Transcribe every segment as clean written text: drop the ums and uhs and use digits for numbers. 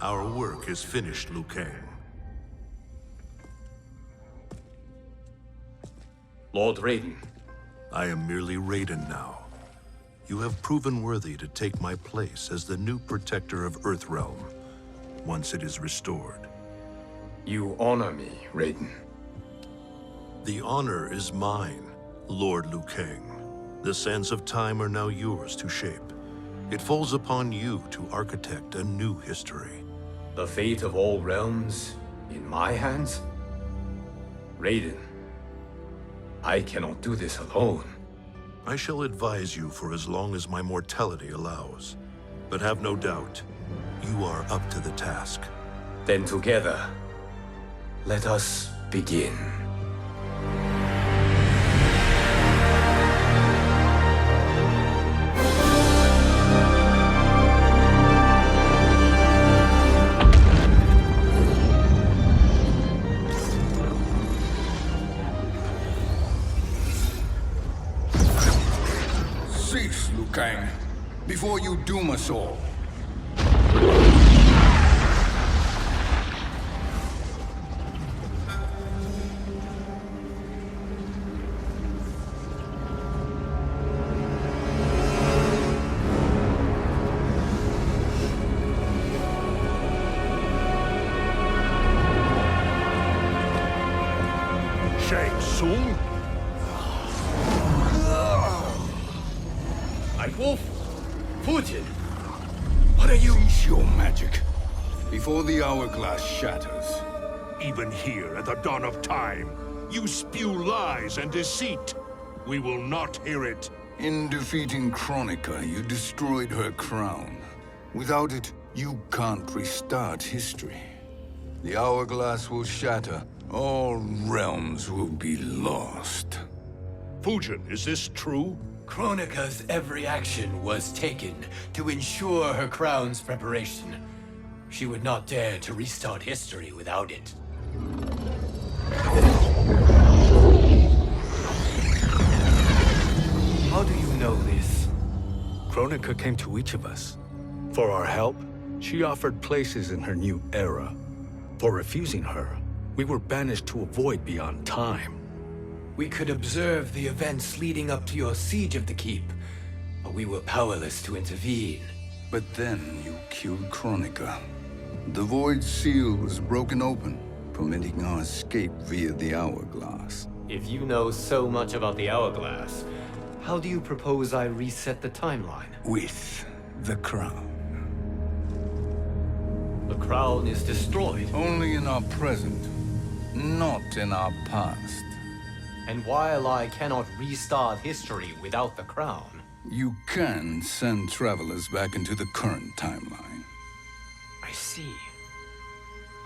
Our work is finished, Liu Kang. Lord Raiden. I am merely Raiden now. You have proven worthy to take my place as the new protector of Earthrealm, once it is restored. You honor me, Raiden. The honor is mine, Lord Liu Kang. The sands of time are now yours to shape. It falls upon you to architect a new history. The fate of all realms in my hands? Raiden, I cannot do this alone. I shall advise you for as long as my mortality allows. But have no doubt, you are up to the task. Then together, let us begin. Cease, Liu Kang, before you doom us all. Shang Tsung? Wolf, Fujin, what are you? Cease your magic, before the hourglass shatters. Even here at the dawn of time, you spew lies and deceit. We will not hear it. In defeating Kronika, you destroyed her crown. Without it, you can't restart history. The hourglass will shatter. All realms will be lost. Fujin, is this true? Kronika's every action was taken to ensure her crown's preparation. She would not dare to restart history without it. How do you know this? Kronika came to each of us. For our help, she offered places in her new era. For refusing her, we were banished to a void beyond time. We could observe the events leading up to your siege of the keep, but we were powerless to intervene. But then you killed Kronika. The void seal was broken open, permitting our escape via the hourglass. If you know so much about the hourglass, how do you propose I reset the timeline? With the crown. The crown is destroyed. Only in our present, not in our past. And while I cannot restart history without the crown... You can send travelers back into the current timeline. I see.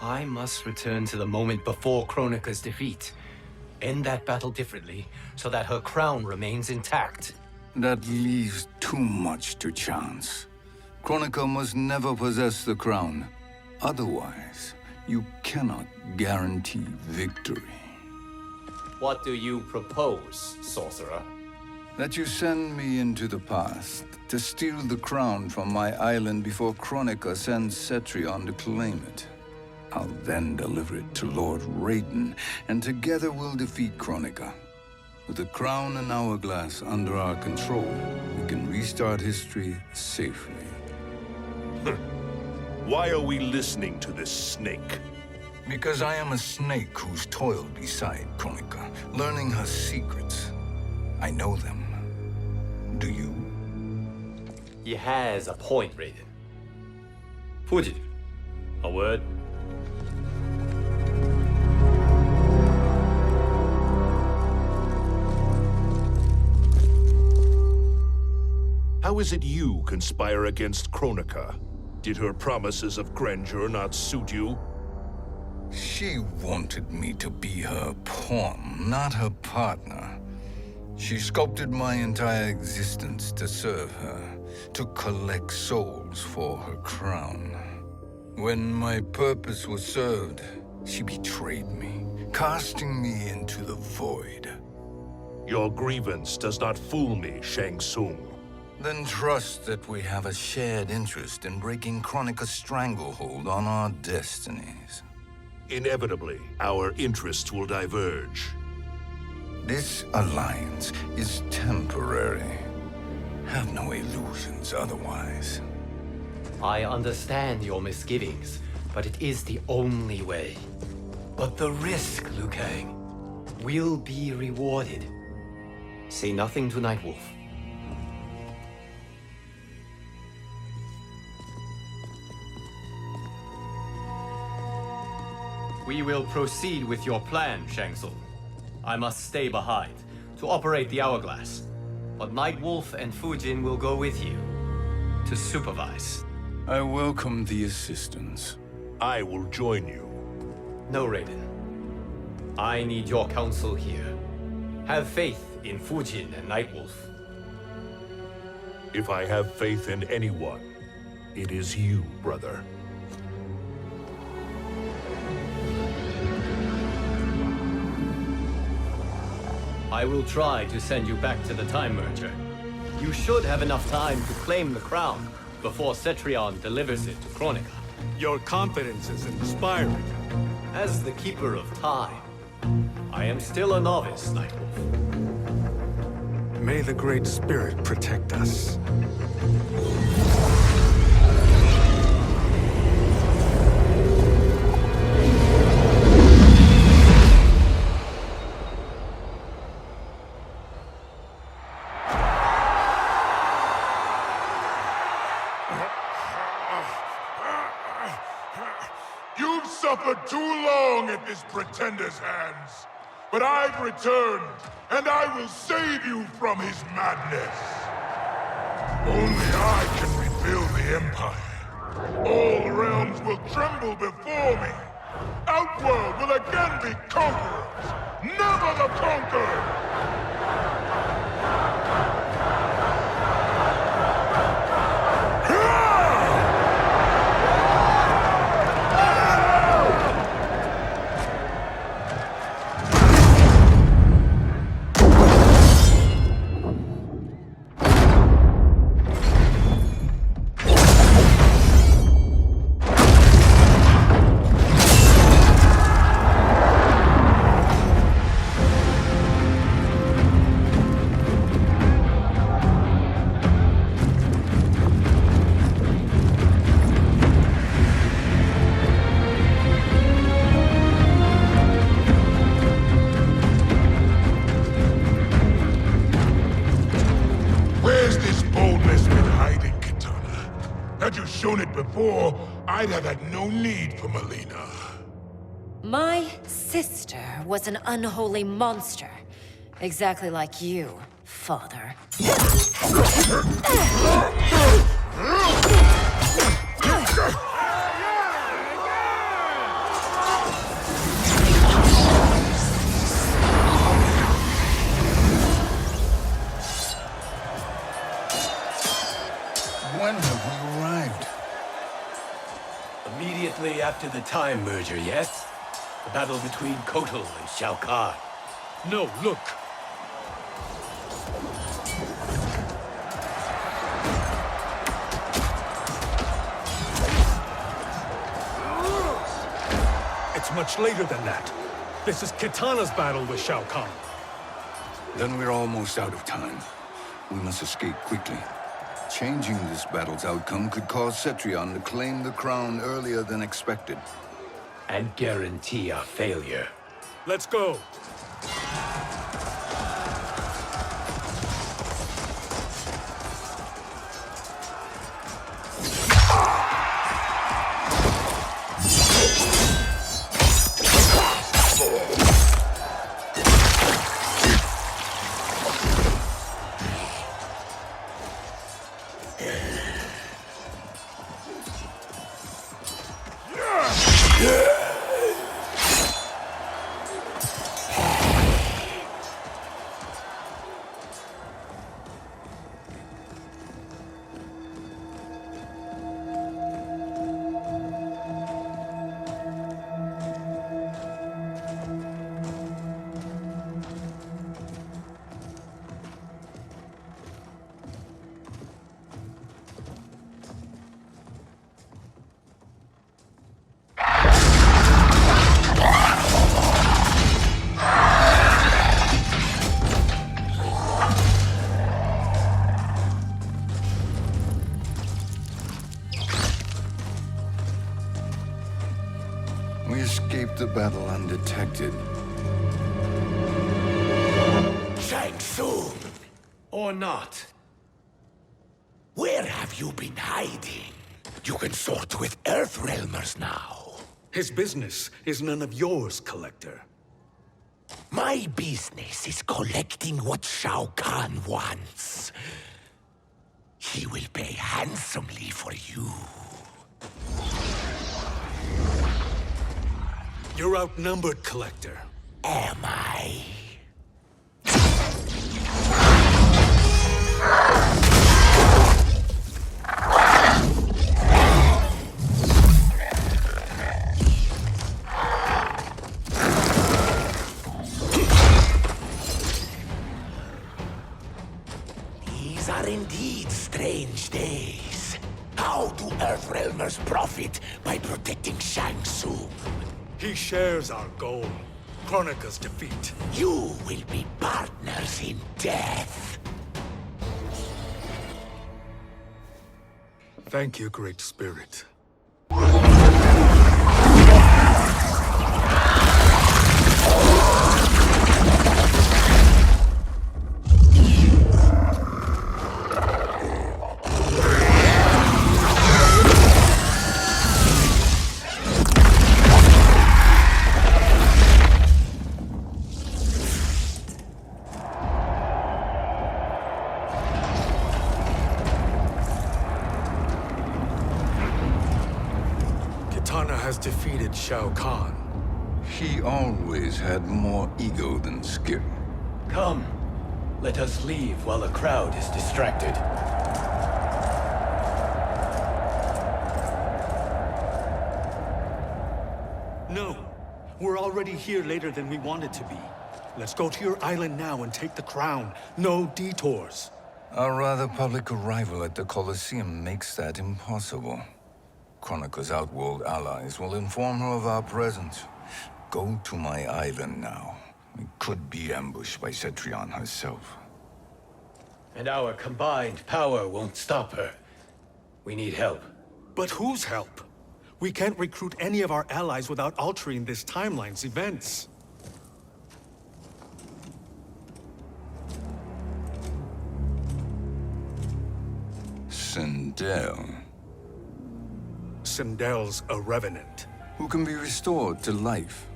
I must return to the moment before Kronika's defeat. End that battle differently, so that her crown remains intact. That leaves too much to chance. Kronika must never possess the crown. Otherwise, you cannot guarantee victory. What do you propose, sorcerer? That you send me into the past to steal the crown from my island before Kronika sends Cetrion to claim it. I'll then deliver it to Lord Raiden, and together we'll defeat Kronika. With the crown and hourglass under our control, we can restart history safely. Why are we listening to this snake? Because I am a snake who's toiled beside Kronika, learning her secrets. I know them. Do you? He has a point, Raiden. Fujin, a word? How is it you conspire against Kronika? Did her promises of grandeur not suit you? She wanted me to be her pawn, not her partner. She sculpted my entire existence to serve her, to collect souls for her crown. When my purpose was served, she betrayed me, casting me into the void. Your grievance does not fool me, Shang Tsung. Then trust that we have a shared interest in breaking Kronika's stranglehold on our destinies. Inevitably, our interests will diverge. This alliance is temporary. Have no illusions otherwise. I understand your misgivings, but it is the only way. But the risk, Liu Kang, will be rewarded. Say nothing to Nightwolf. We will proceed with your plan, Shang Tsung. I must stay behind to operate the Hourglass. But Nightwolf and Fujin will go with you to supervise. I welcome the assistance. I will join you. No, Raiden. I need your counsel here. Have faith in Fujin and Nightwolf. If I have faith in anyone, it is you, brother. I will try to send you back to the Time Merger. You should have enough time to claim the crown before Cetrion delivers it to Kronika. Your confidence is inspiring. As the Keeper of Time, I am still a novice, Nightwolf. May the Great Spirit protect us. You've suffered too long at this pretender's hands. But I've returned, and I will save you from his madness. Only I can rebuild the Empire. All realms will tremble before me. Outworld will again be conquerors, never the conquered! Had you shown it before, I'd have had no need for Melina. My sister was an unholy monster. Exactly like you, father. When have we arrived? Immediately after the Time Merger, yes? The battle between Kotal and Shao Kahn. No, look! It's much later than that. This is Kitana's battle with Shao Kahn. Then we're almost out of time. We must escape quickly. Changing this battle's outcome could cause Cetrion to claim the crown earlier than expected. And guarantee our failure. Let's go! We escaped the battle undetected. Shang Tsung! Or not. Where have you been hiding? You can sort with Earthrealmers now. His business is none of yours, Collector. My business is collecting what Shao Kahn wants. He will pay handsomely for you. You're outnumbered, Collector. Am I? These are indeed strange days. How do Earthrealmers profit by protecting Shang Tsung? He shares our goal. Kronika's defeat. You will be partners in death. Thank you, Great Spirit. Defeated Shao Kahn. He always had more ego than skill. Come, let us leave while the crowd is distracted. No, we're already here later than we wanted to be. Let's go to your island now and take the crown. No detours. Our rather public arrival at the Colosseum makes that impossible. Kronika's outworld allies will inform her of our presence. Go to my island now. We could be ambushed by Cetrion herself. And our combined power won't stop her. We need help. But whose help? We can't recruit any of our allies without altering this timeline's events. Sindel. Sindel's a revenant. Who can be restored to life.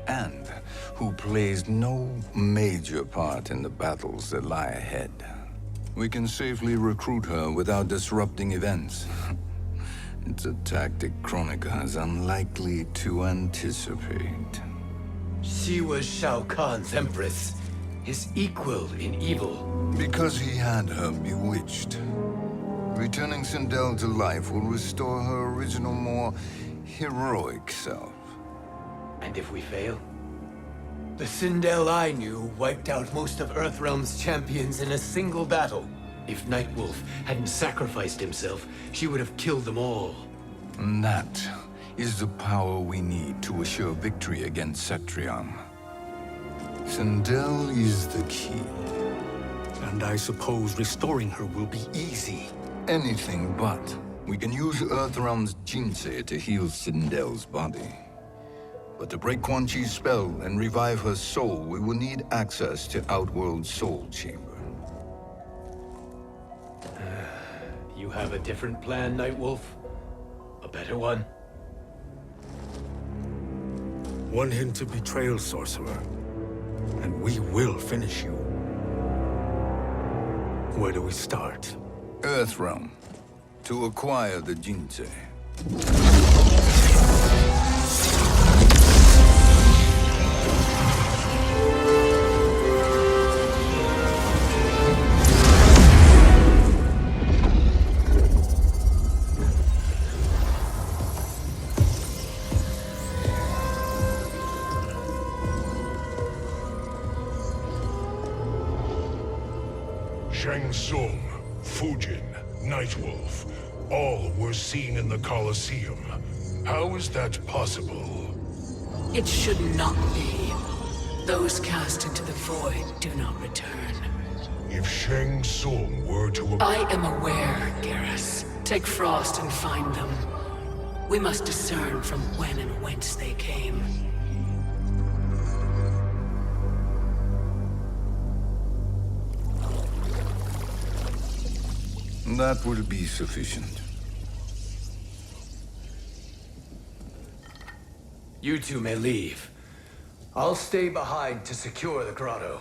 And who plays no major part in the battles that lie ahead. We can safely recruit her without disrupting events. It's a tactic Kronika is unlikely to anticipate. She was Shao Kahn's empress, his equal in evil. Because he had her bewitched. Returning Sindel to life will restore her original, more heroic self. And if we fail? The Sindel I knew wiped out most of Earthrealm's champions in a single battle. If Nightwolf hadn't sacrificed himself, she would have killed them all. And that is the power we need to assure victory against Cetrion. Sindel is the key. And I suppose restoring her will be easy. Anything but. We can use Earthrealm's Jinsei to heal Sindel's body. But to break Quan Chi's spell and revive her soul, we will need access to Outworld's Soul Chamber. You have a different plan, Nightwolf? A better one? One hint of betrayal, Sorcerer, and we will finish you. Where do we start? Earthrealm. To acquire the Jinsei. Shang Tsung, Fujin, Nightwolf, all were seen in the Colosseum. How is that possible? It should not be. Those cast into the void do not return. If Shang Tsung were to... I am aware, Garrus. Take Frost and find them. We must discern from when and whence they came. That will be sufficient. You two may leave. I'll stay behind to secure the grotto.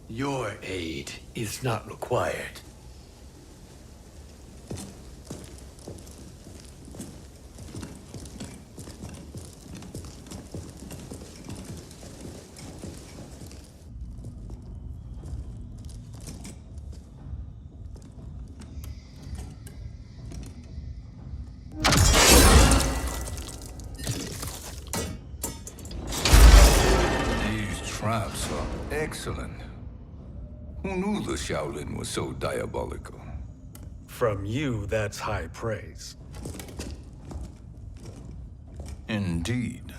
Your aid is not required. Traps are excellent. Who knew the Shaolin was so diabolical? From you, that's high praise. Indeed.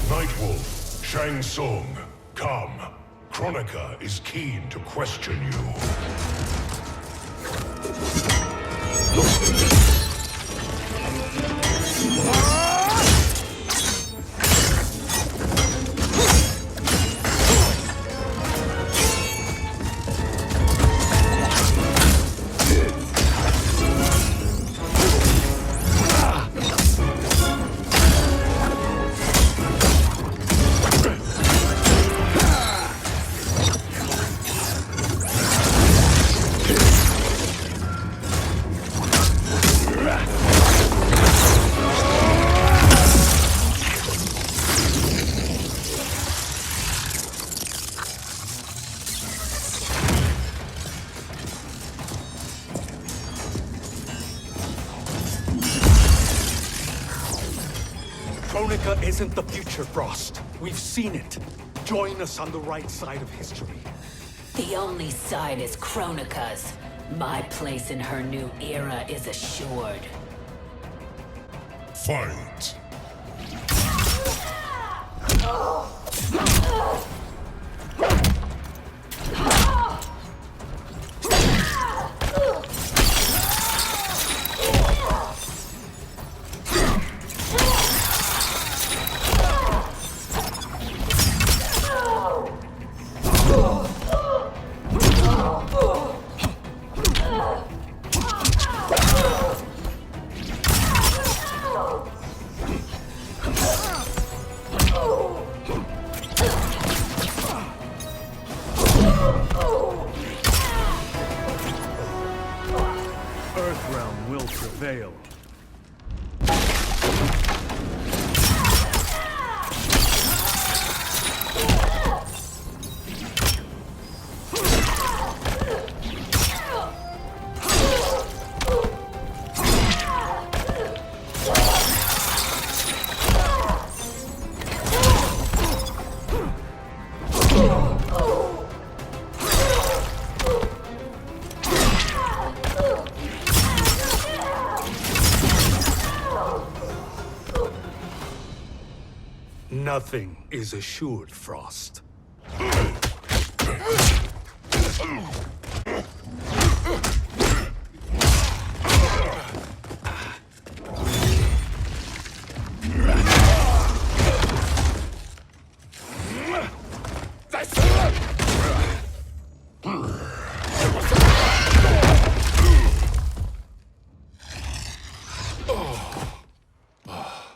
Nightwolf, Shang Tsung, come. Kronika is keen to question you. Kronika isn't the future, Frost. We've seen it. Join us on the right side of history. The only side is Kronika's. My place in her new era is assured. Fight! Earthrealm will prevail. Nothing is assured, Frost.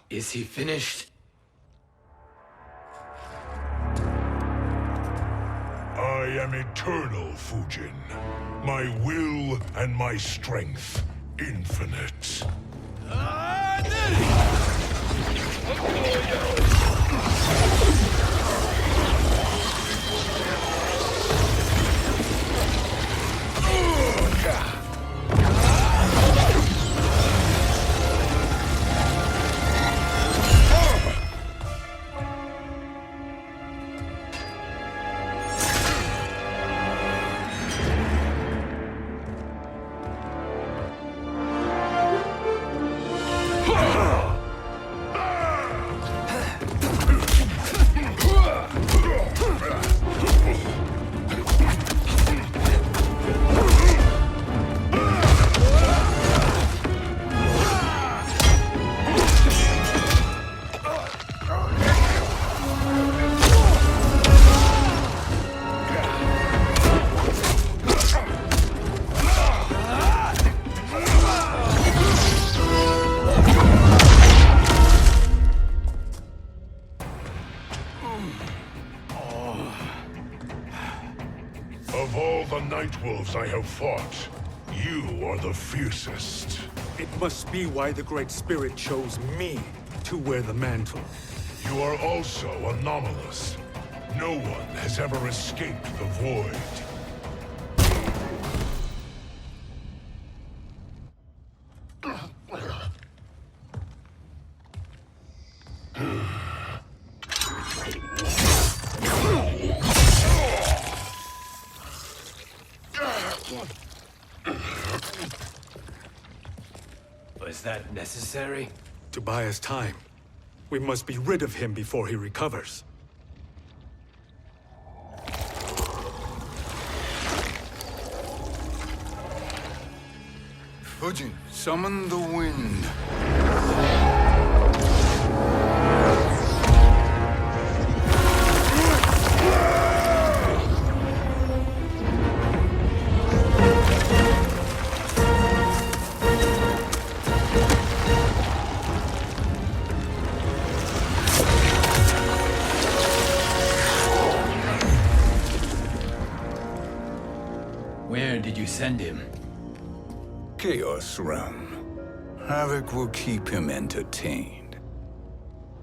Is he finished? I am eternal, Fujin. My will and my strength, infinite. Of all the Nightwolves I have fought, you are the fiercest. It must be why the Great Spirit chose me to wear the mantle. You are also anomalous. No one has ever escaped the void. Was that necessary? To buy us time. We must be rid of him before he recovers. Fujin, summon the wind. Where did you send him? Chaos Realm. Havoc will keep him entertained.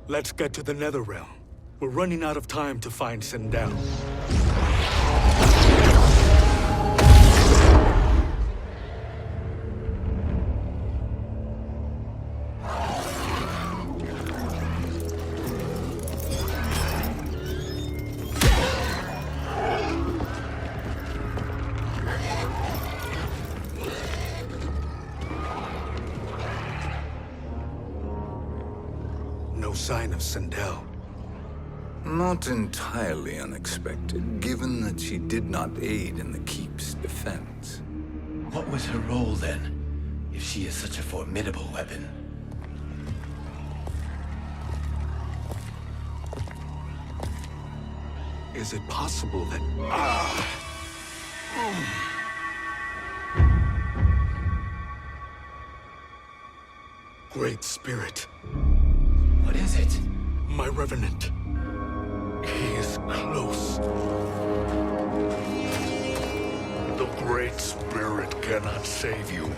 Let's get to the Netherrealm. We're running out of time to find Sindel. No sign of Sindel. Not entirely unexpected, given that she did not aid in the Keep's defense. What was her role then, if she is such a formidable weapon? Is it possible that... Great Spirit. What is it? My Revenant. He is close. The Great Spirit cannot save you.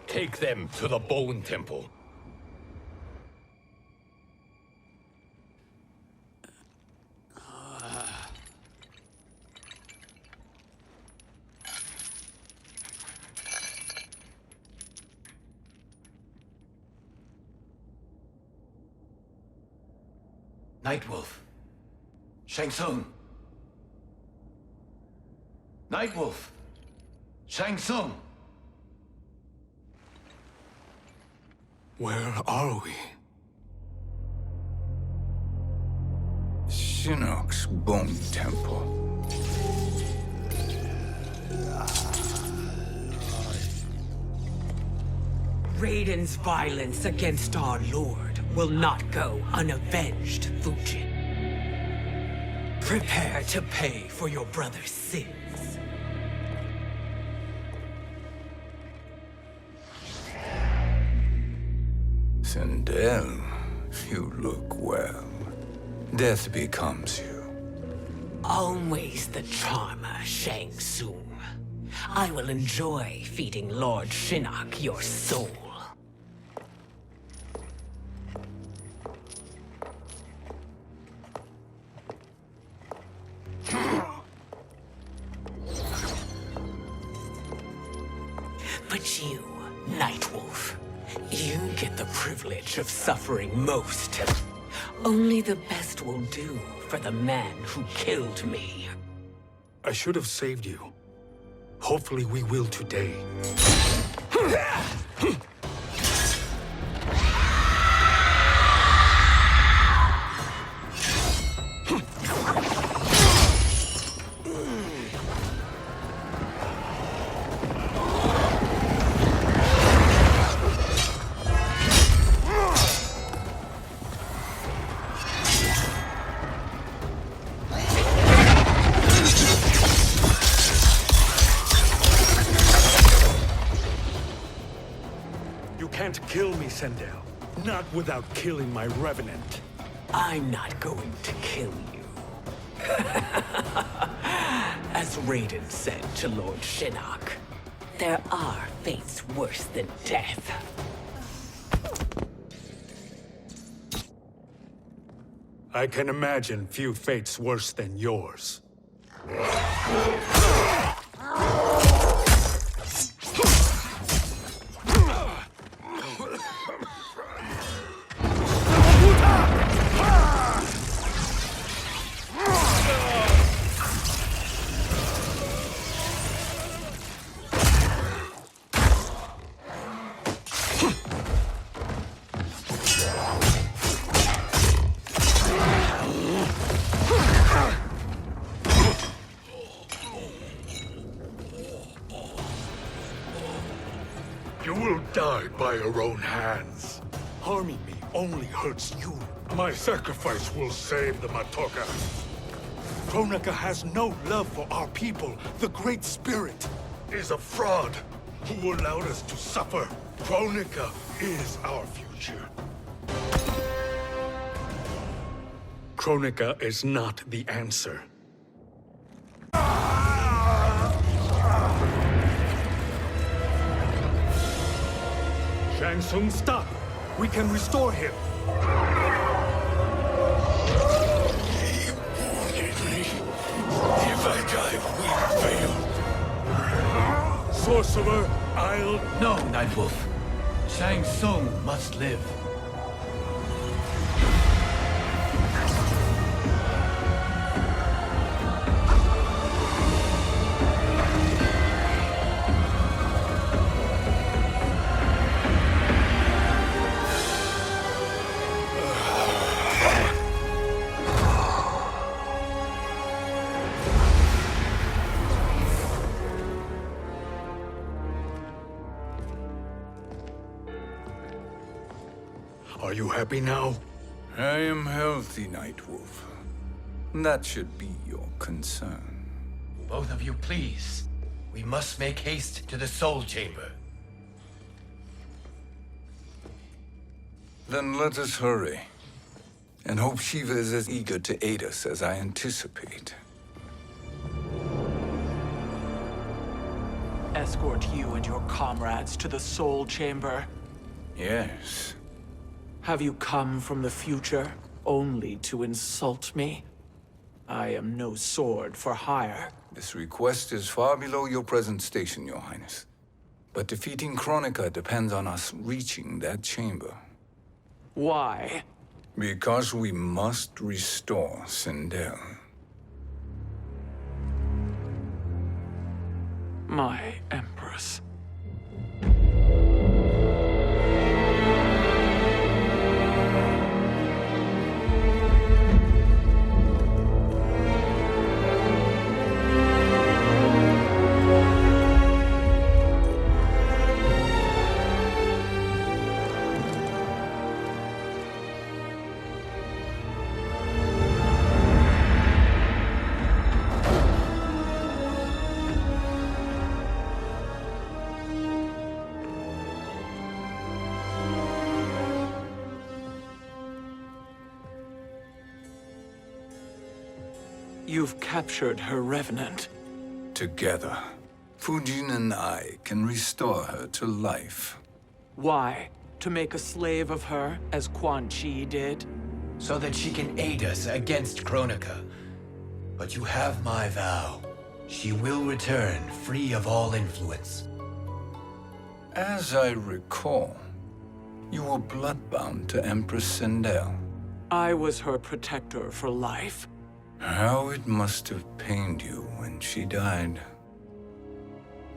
Take them to the Bone Temple. Nightwolf. Shang Tsung. Nightwolf. Shang Tsung. Where are we? Shinnok's Bone Temple. Raiden's violence against our Lord will not go unavenged, Fujin. Prepare to pay for your brother's sins. Sindel, you look well. Death becomes you. Always the charmer, Shang Tsung. I will enjoy feeding Lord Shinnok your soul. But you, Nightwolf, you get the privilege of suffering most. Only the best will do for the man who killed me. I should have saved you. Hopefully we will today. can't kill me, Sindel. Not without killing my revenant. I'm not going to kill you. As Raiden said to Lord Shinnok, there are fates worse than death. I can imagine few fates worse than yours. You will die by your own hands. Harming me only hurts you. My sacrifice will save the Matoka. Kronika has no love for our people. The Great Spirit Is a fraud who allowed us to suffer. Kronika is our future. Kronika is not the answer. Shang Tsung, stop! We can restore him! If I die, we fail. Sorcerer, I'll... No, Nightwolf. Shang Tsung must live. Are you happy now? I am healthy, Nightwolf. That should be your concern. Both of you, please. We must make haste to the Soul Chamber. Then let us hurry. And hope Shiva is as eager to aid us as I anticipate. Escort you and your comrades to the Soul Chamber. Yes. Have you come from the future only to insult me? I am no sword for hire. This request is far below your present station, Your Highness. But defeating Kronika depends on us reaching that chamber. Why? Because we must restore Sindel. My Empress. You've captured her revenant. Together, Fujin and I can restore her to life. Why? To make a slave of her, as Quan Chi did? So that she can aid us against Kronika. But you have my vow. She will return free of all influence. As I recall, you were bloodbound to Empress Sindel. I was her protector for life. How it must have pained you when she died.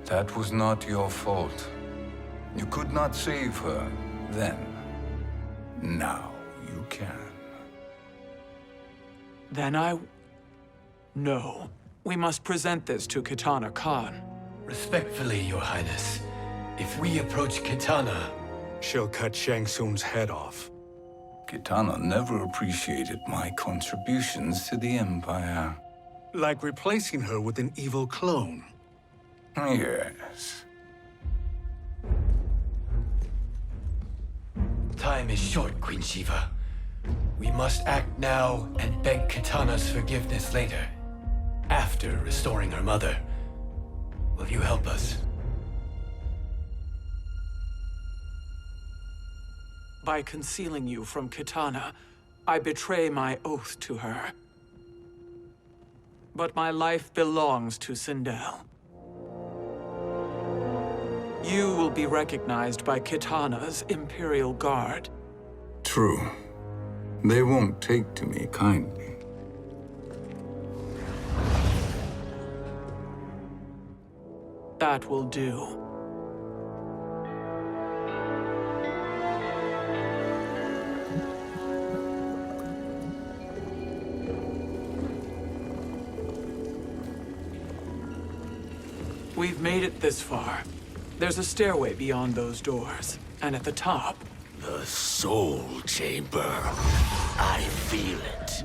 That was not your fault. You could not save her then. Now you can. Then No. We must present this to Kitana Khan. Respectfully, Your Highness. If we approach Kitana... She'll cut Shang Tsung's head off. Kitana never appreciated my contributions to the Empire. Like replacing her with an evil clone. Yes. Time is short, Queen Shiva. We must act now and beg Kitana's forgiveness later. After restoring her mother. Will you help us? By concealing you from Kitana, I betray my oath to her. But my life belongs to Sindel. You will be recognized by Kitana's Imperial Guard. True. They won't take to me kindly. That will do. We've made it this far. There's a stairway beyond those doors, and at the top... The Soul Chamber. I feel it.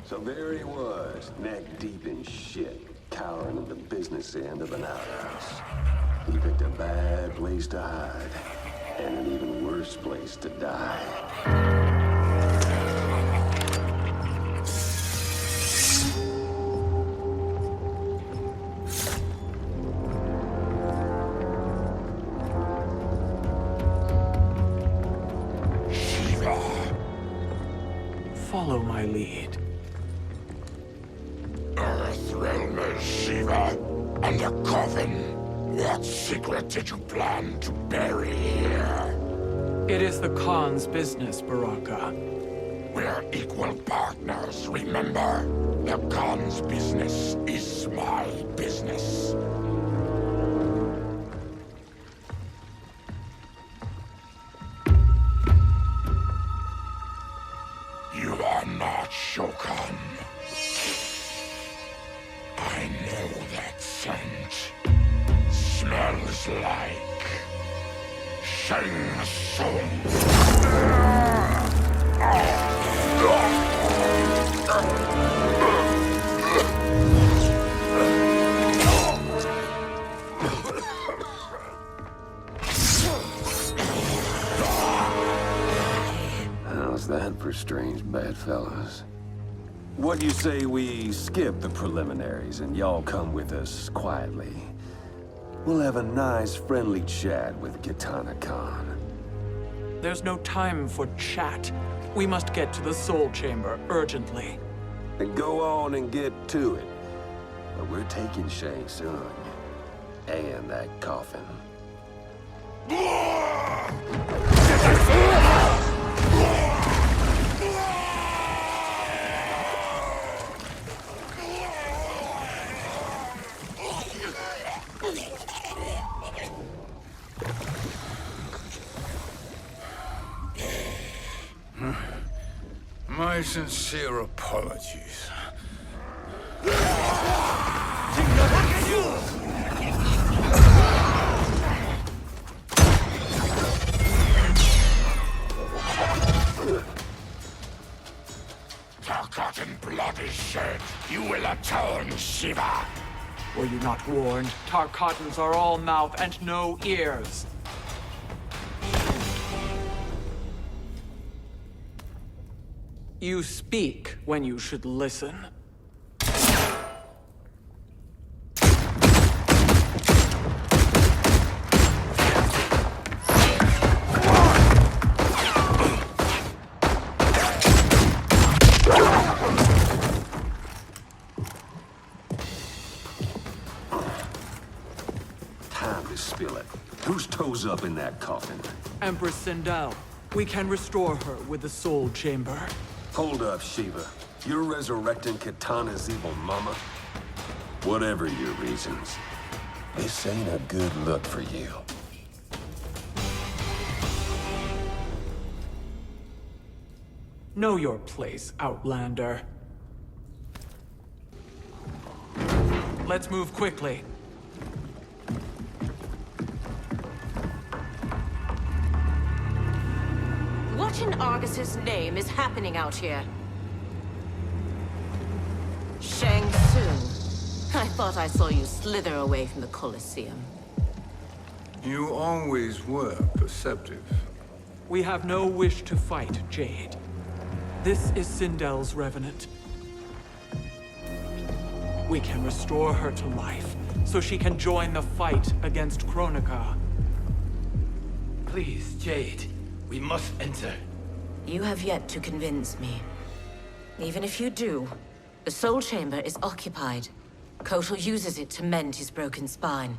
So there he was, neck deep in shit, cowering at the business end of an outhouse. He picked a bad place to hide, and an even worse place to die. Follow my lead. Earthrealm is Shiva, and a coffin. What secret did you plan to bury here? It is the Khan's business, Baraka. We're equal partners, remember? The Khan's business is my business. You are not Shokan. I know that scent. Smells like Shang Tsung. How's that for strange bedfellows? What do you say we skip the preliminaries and y'all come with us quietly? We'll have a nice, friendly chat with Kitana Khan. There's no time for chat. We must get to the Soul Chamber urgently. Then go on and get to it. But we're taking Shang Tsung. And that coffin. My sincere apologies. Forgotten blood is shed. You will atone, Shiva. Were you not warned? Tarkatans are all mouth and no ears. You speak when you should listen. Time to spill it. Whose toes up in that coffin? Empress Sindel. We can restore her with the Soul Chamber. Hold up, Shiva. You're resurrecting Kitana's evil mama? Whatever your reasons, this ain't a good look for you. Know your place, Outlander. Let's move quickly. What in Argus's name is happening out here? Shang Tsung. I thought I saw you slither away from the Colosseum. You always were perceptive. We have no wish to fight, Jade. This is Sindel's revenant. We can restore her to life, so she can join the fight against Kronika. Please, Jade. We must enter. You have yet to convince me. Even if you do, the Soul Chamber is occupied. Kotal uses it to mend his broken spine.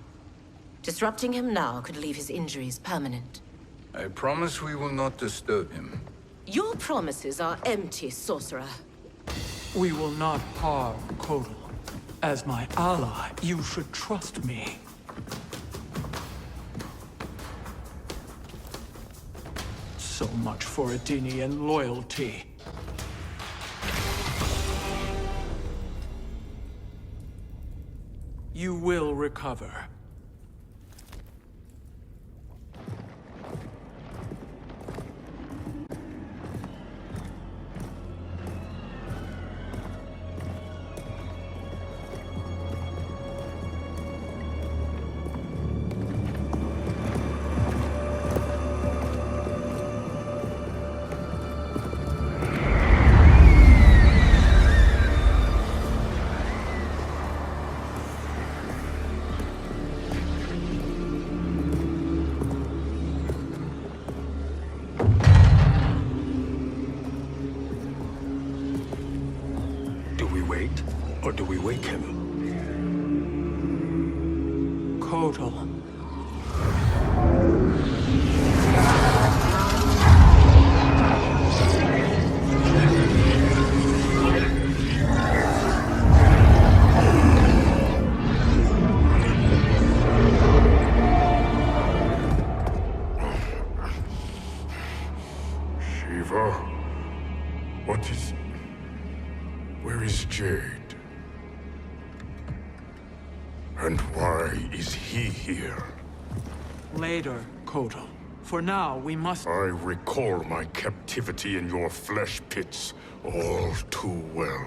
Disrupting him now could leave his injuries permanent. I promise we will not disturb him. Your promises are empty, sorcerer. We will not harm Kotal. As my ally, you should trust me. So much for Adenian loyalty. You will recover. Or do we wake him? Kotal. Shiva? What is... Where is Jade? And why is he here? Later, Kotal. For now, we must... I recall my captivity in your flesh pits all too well.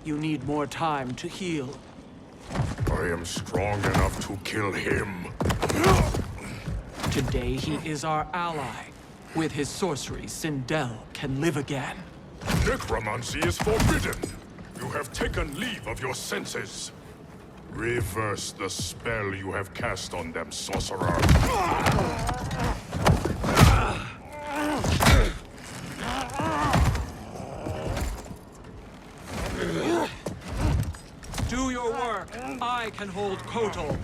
You need more time to heal. I am strong enough to kill him. Today he is our ally. With his sorcery, Sindel can live again. Necromancy is forbidden. You have taken leave of your senses. Reverse the spell you have cast on them, sorcerer. Do your work. I can hold Kotal.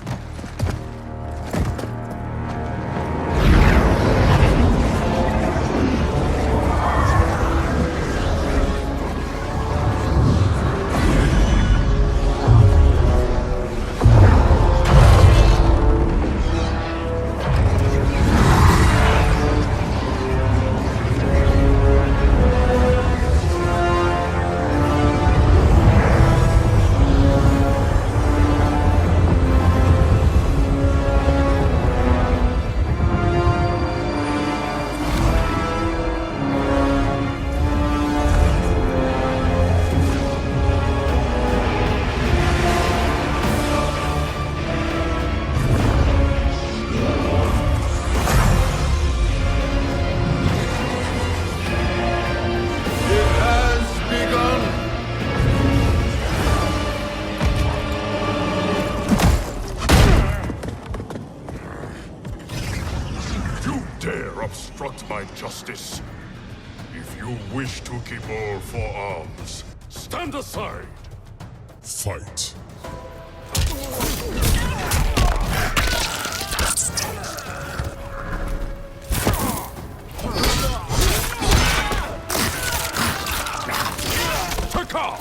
Obstruct my justice. If you wish to keep all for arms, stand aside. Fight. Taka!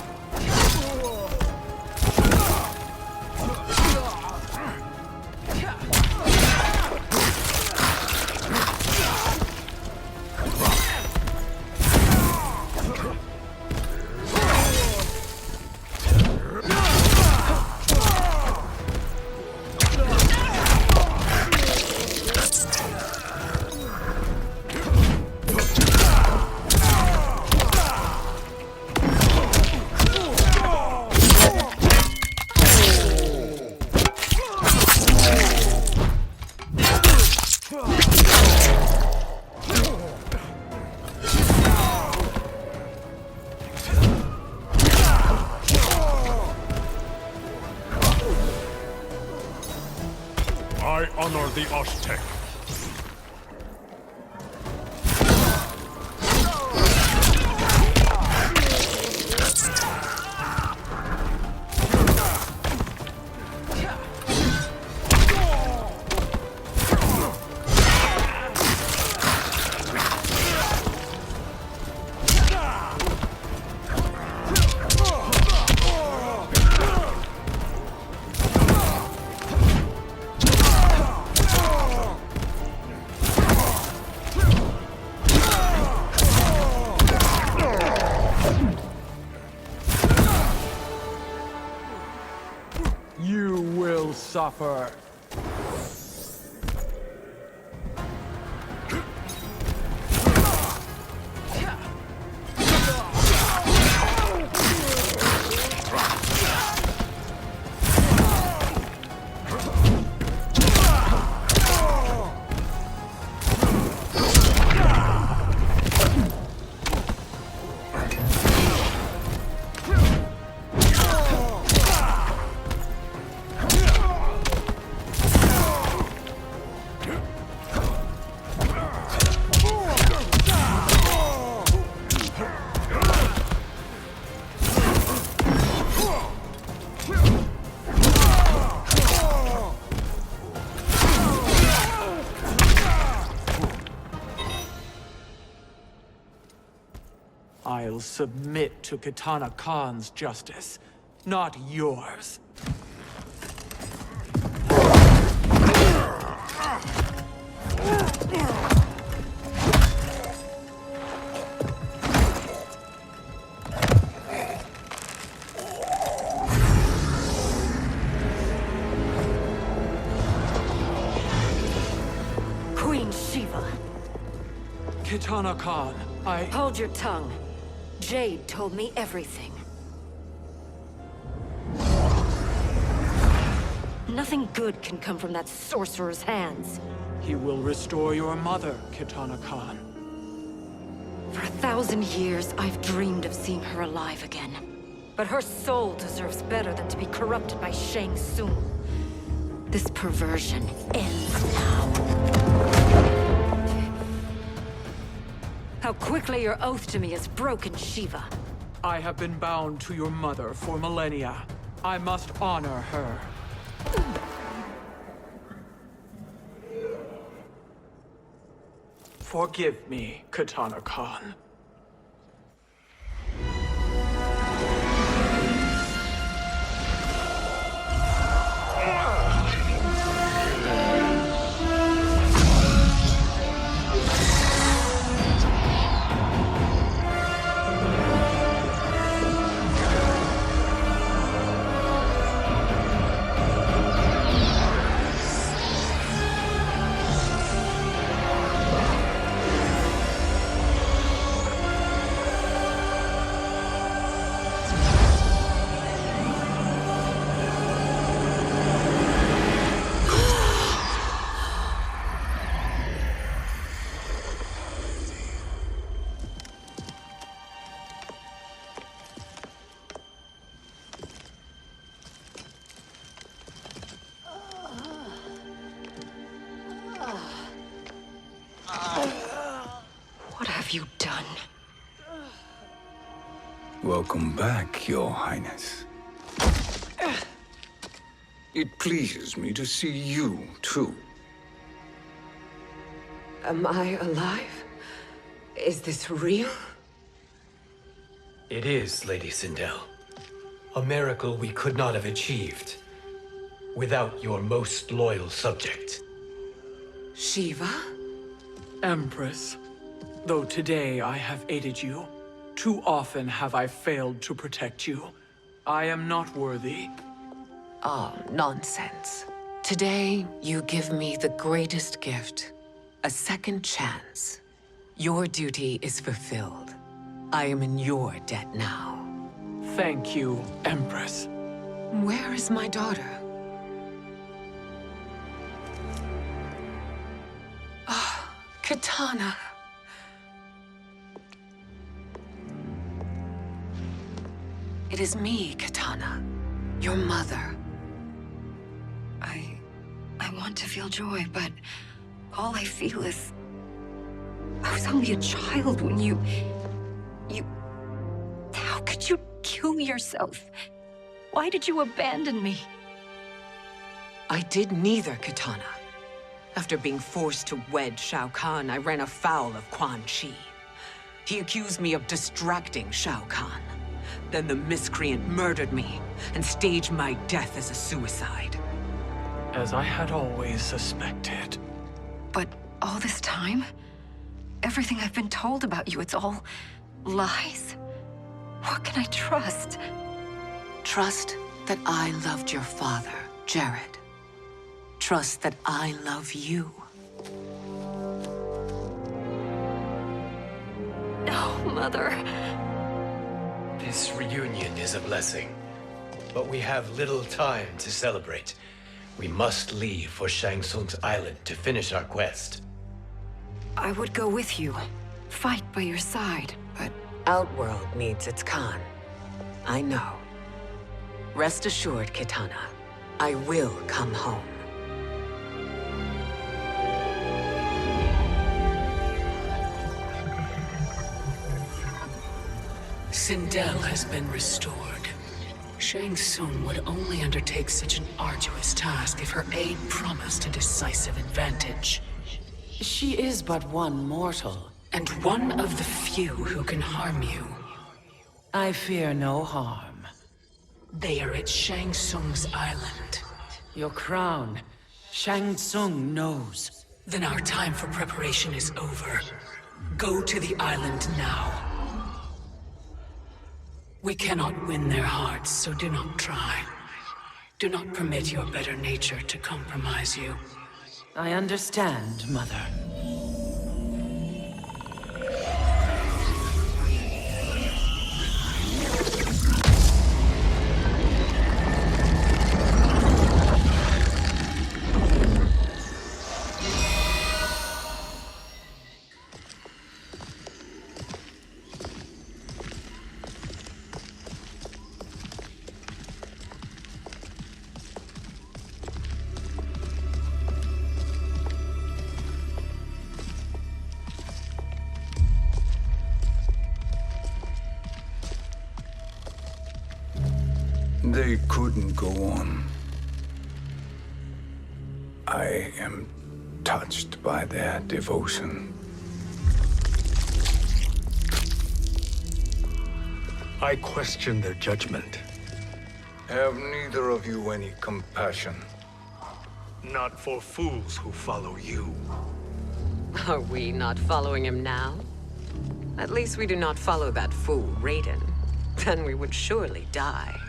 I honor the Aztec. You will suffer. I'll submit to Kitana Khan's justice, not yours. Queen Shiva. Kitana Khan, Hold your tongue. Jade told me everything. Nothing good can come from that sorcerer's hands. He will restore your mother, Kitana Khan. For 1,000 years, I've dreamed of seeing her alive again. But her soul deserves better than to be corrupted by Shang Tsung. This perversion ends now. How quickly your oath to me is broken, Shiva. I have been bound to your mother for millennia. I must honor her. Forgive me, Kitana Khan. What have you done? Welcome back, Your Highness. It pleases me to see you, too. Am I alive? Is this real? It is, Lady Sindel. A miracle we could not have achieved without your most loyal subject. Shiva? Empress, though today I have aided you, too often have I failed to protect you. I am not worthy. Oh, nonsense. Today, you give me the greatest gift. A second chance. Your duty is fulfilled. I am in your debt now. Thank you, Empress. Where is my daughter? Ah, Kitana. It is me, Kitana. Your mother. I want to feel joy, but all I feel is... I was only a child when you... How could you kill yourself? Why did you abandon me? I did neither, Kitana. After being forced to wed Shao Kahn, I ran afoul of Quan Chi. He accused me of distracting Shao Kahn. Then the miscreant murdered me and staged my death as a suicide. As I had always suspected. But all this time? Everything I've been told about you, it's all lies? What can I trust? Trust that I loved your father, Jared. Trust that I love you. No, Mother. This reunion is a blessing, but we have little time to celebrate. We must leave for Shang Tsung's island to finish our quest. I would go with you, fight by your side. But Outworld needs its Khan. I know. Rest assured, Kitana, I will come home. Sindel has been restored. Shang Tsung would only undertake such an arduous task if her aid promised a decisive advantage. She is but one mortal, and one of the few who can harm you. I fear no harm. They are at Shang Tsung's island. Your crown, Shang Tsung knows. Then our time for preparation is over. Go to the island now. We cannot win their hearts, so do not try. Do not permit your better nature to compromise you. I understand, Mother. They couldn't go on. I am touched by their devotion. I question their judgment. Have neither of you any compassion? Not for fools who follow you. Are we not following him now? At least we do not follow that fool, Raiden. Then we would surely die.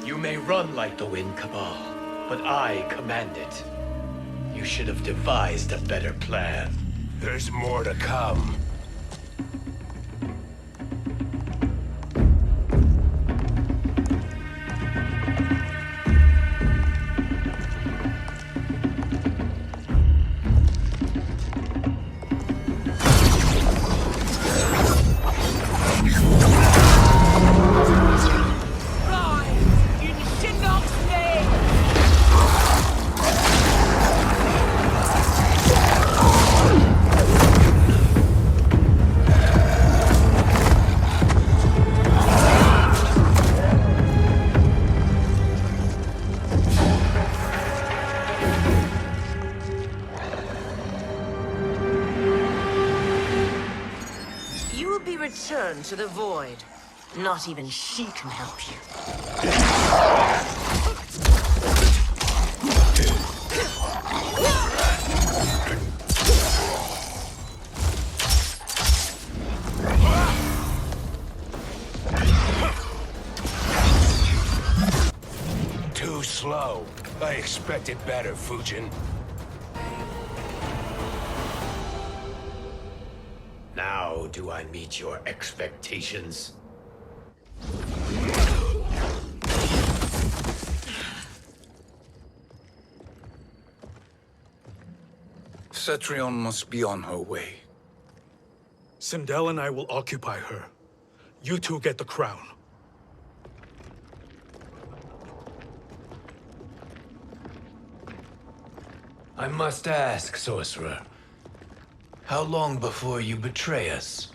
You may run like the wind, Cabal, but I command it. You should have devised a better plan. There's more to come. Return to the void. Not even she can help you. Too slow. I expected better, Fujin. Now do I meet your expectations? Cetrion must be on her way. Sindel and I will occupy her. You two get the crown. I must ask, sorcerer. How long before you betray us?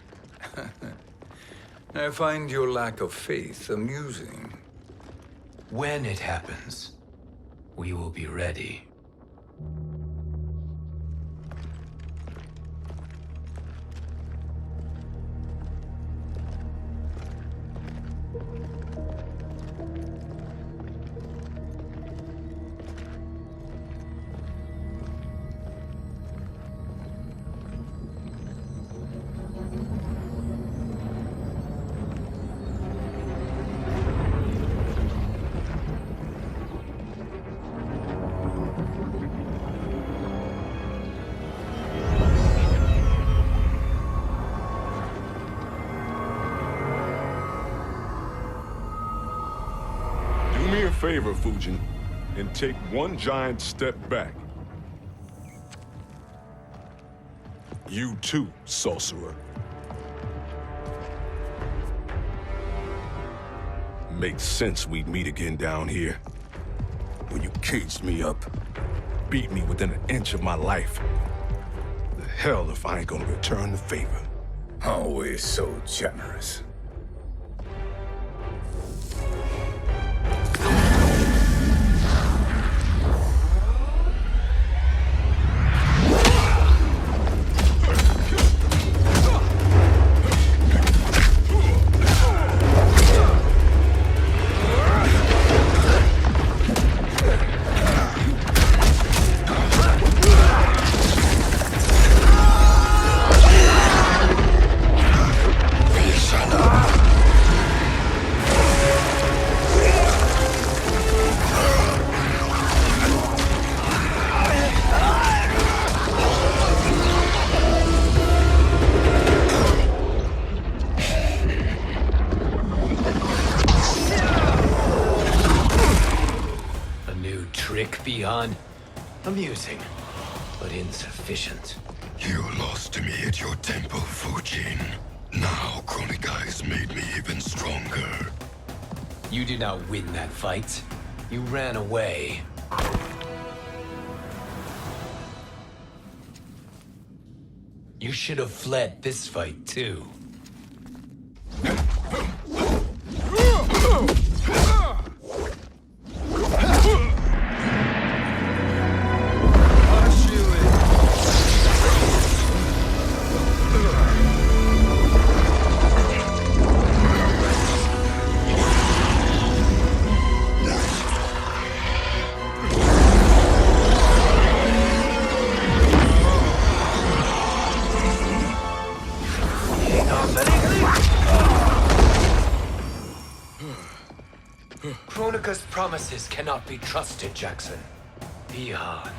I find your lack of faith amusing. When it happens, we will be ready. Favor, Fujin, and take one giant step back. You too, sorcerer. Makes sense we'd meet again down here. When you caged me up, beat me within an inch of my life. The hell if I ain't gonna return the favor. Always so generous. Amusing, but insufficient. You lost to me at your temple, Fujin. Now Kronika has made me even stronger. You did not win that fight. You ran away. You should have fled this fight, too. Kronika's promises cannot be trusted, Jackson. Bihan,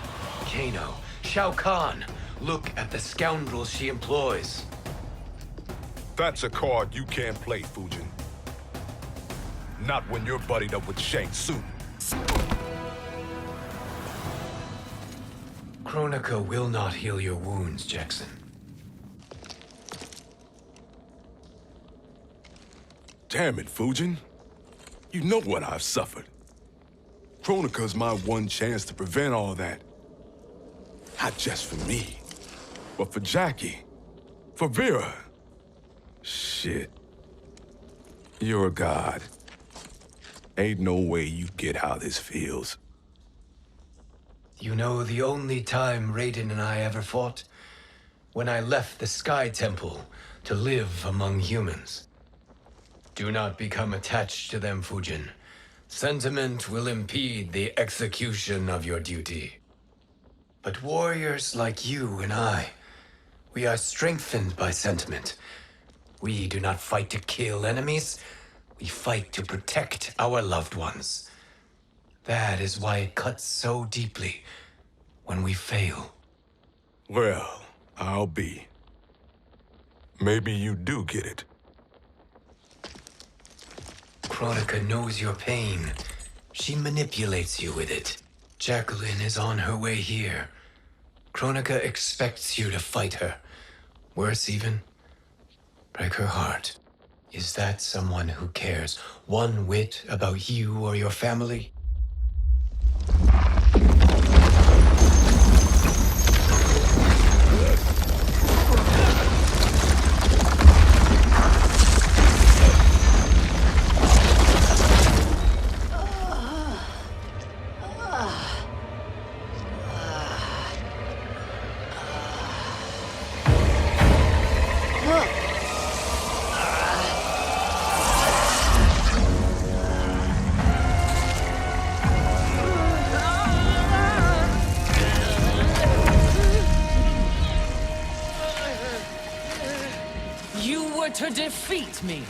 Kano, Shao Kahn. Look at the scoundrels she employs. That's a card you can't play, Fujin. Not when you're buddied up with Shang Tsung. Kronika will not heal your wounds, Jackson. Damn it, Fujin. You know what I've suffered. Kronika's my one chance to prevent all that. Not just for me, but for Jackie, for Vera. Shit. You're a god. Ain't no way you get how this feels. You know the only time Raiden and I ever fought? When I left the Sky Temple to live among humans. Do not become attached to them, Fujin. Sentiment will impede the execution of your duty. But warriors like you and I, we are strengthened by sentiment. We do not fight to kill enemies. We fight to protect our loved ones. That is why it cuts so deeply when we fail. Well, I'll be. Maybe you do get it. Kronika knows your pain. She manipulates you with it. Jacqueline is on her way here. Kronika expects you to fight her. Worse even, break her heart. Is that someone who cares one whit about you or your family? To defeat me.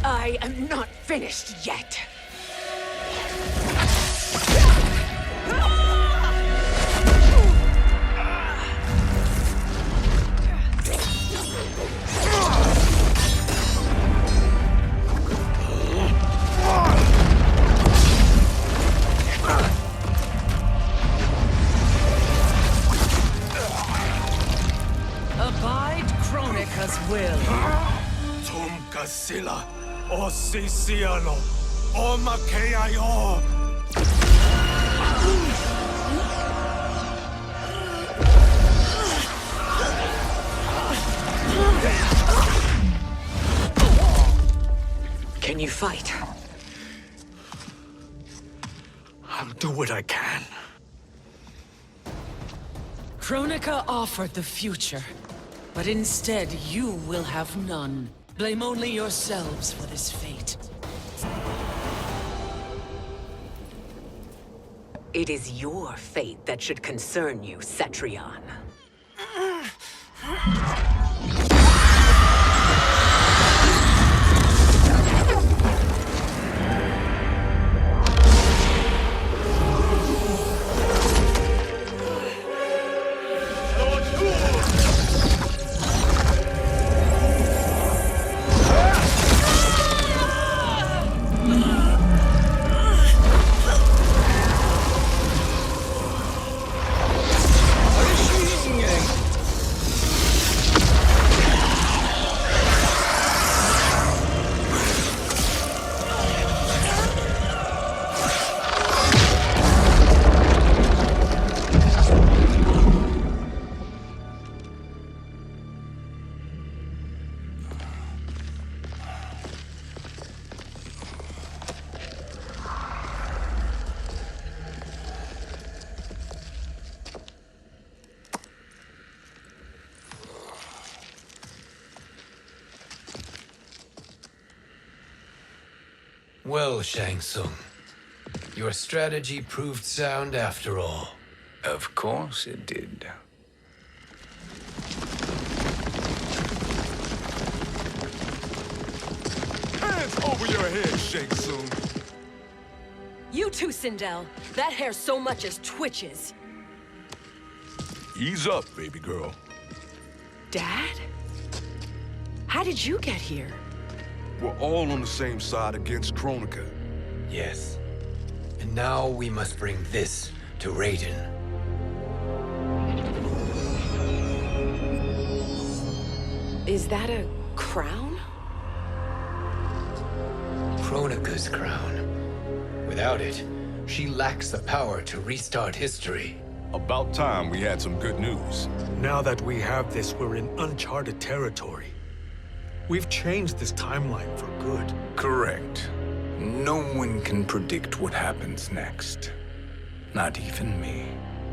I am not finished yet. Abide Kronika's will. Sila, o Sisiano, o Makeayo. Can you fight? I'll do what I can. Kronika offered the future, but instead you will have none. Blame only yourselves for this fate. It is your fate that should concern you, Cetrion. Well, Shang Tsung, your strategy proved sound after all. Of course it did. Hands over your head, Shang Tsung. You too, Sindel. That hair so much as twitches. Ease up, baby girl. Dad? How did you get here? We're all on the same side against Kronika. Yes. And now we must bring this to Raiden. Is that a crown? Kronika's crown. Without it, she lacks the power to restart history. About time we had some good news. Now that we have this, we're in uncharted territory. We've changed this timeline for good. Correct. No one can predict what happens next. Not even me.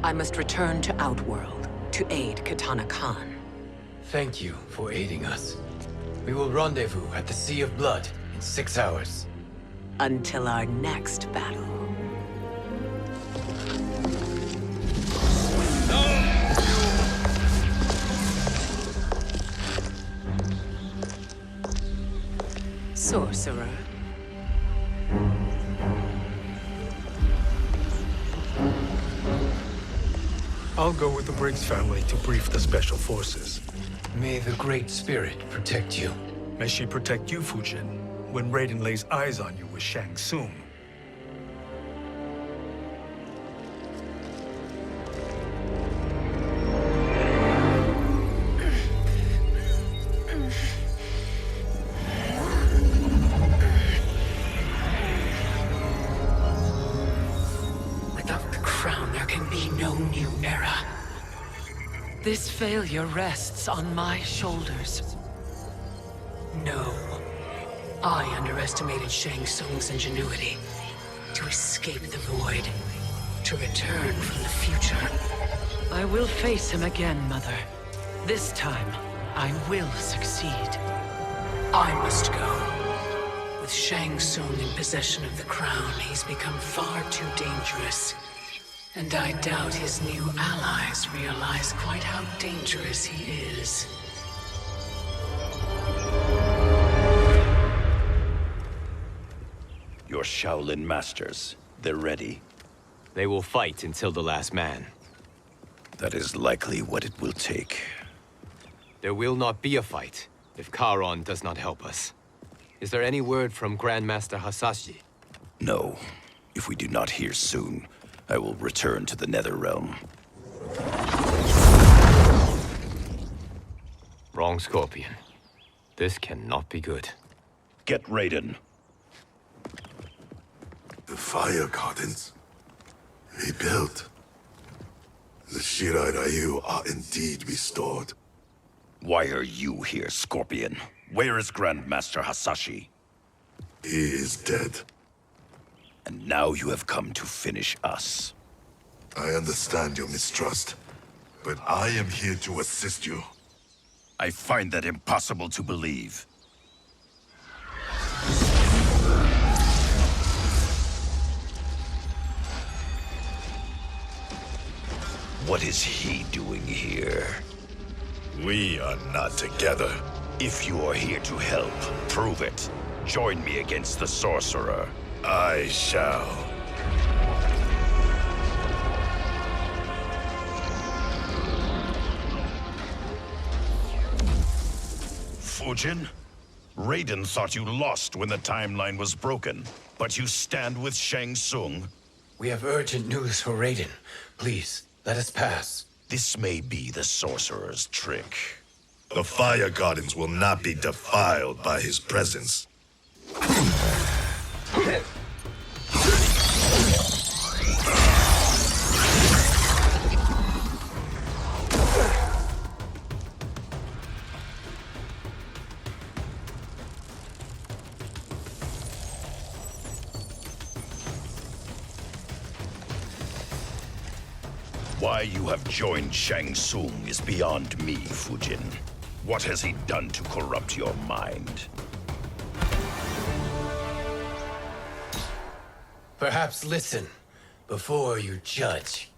I must return to Outworld to aid Katana Khan. Thank you for aiding us. We will rendezvous at the Sea of Blood in 6 hours. Until our next battle. Sorcerer. I'll go with the Briggs family to brief the Special Forces. May the Great Spirit protect you. May she protect you, Fujin, when Raiden lays eyes on you with Shang Tsung. This failure rests on my shoulders. No. I underestimated Shang Tsung's ingenuity. To escape the void. To return from the future. I will face him again, Mother. This time, I will succeed. I must go. With Shang Tsung in possession of the crown, he's become far too dangerous. And I doubt his new allies realize quite how dangerous he is. Your Shaolin masters, they're ready. They will fight until the last man. That is likely what it will take. There will not be a fight if Charon does not help us. Is there any word from Grandmaster Hasashi? No. If we do not hear soon, I will return to the Netherrealm. Wrong, Scorpion. This cannot be good. Get Raiden. The fire gardens. Rebuilt. The Shirai Ryu are indeed restored. Why are you here, Scorpion? Where is Grandmaster Hasashi? He is dead. And now you have come to finish us. I understand your mistrust, but I am here to assist you. I find that impossible to believe. What is he doing here? We are not together. If you are here to help, prove it. Join me against the sorcerer. I shall. Fujin? Raiden thought you lost when the timeline was broken, but you stand with Shang Tsung. We have urgent news for Raiden. Please, let us pass. This may be the sorcerer's trick. The fire gardens will not be defiled by his presence. Why you have joined Shang Tsung is beyond me, Fujin. What has he done to corrupt your mind? Perhaps listen before you judge.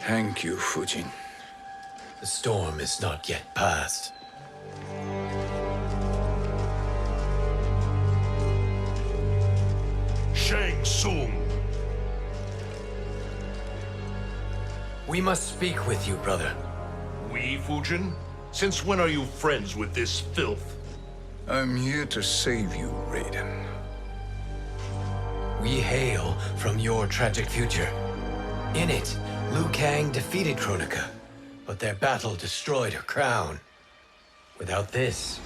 Thank you, Fujin. The storm is not yet past. Shang Tsung! We must speak with you, brother. We, Fujin? Since when are you friends with this filth? I'm here to save you, Raiden. We hail from your tragic future. In it, Liu Kang defeated Kronika, but their battle destroyed her crown. Without this,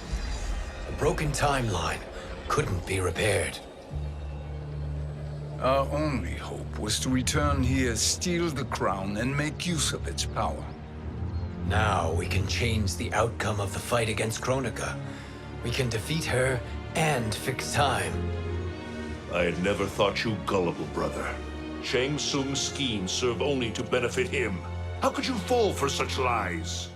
a broken timeline couldn't be repaired. Our only hope was to return here, steal the crown, and make use of its power. Now we can change the outcome of the fight against Kronika. We can defeat her and fix time. I had never thought you gullible, brother. Shang Tsung's schemes serve only to benefit him. How could you fall for such lies?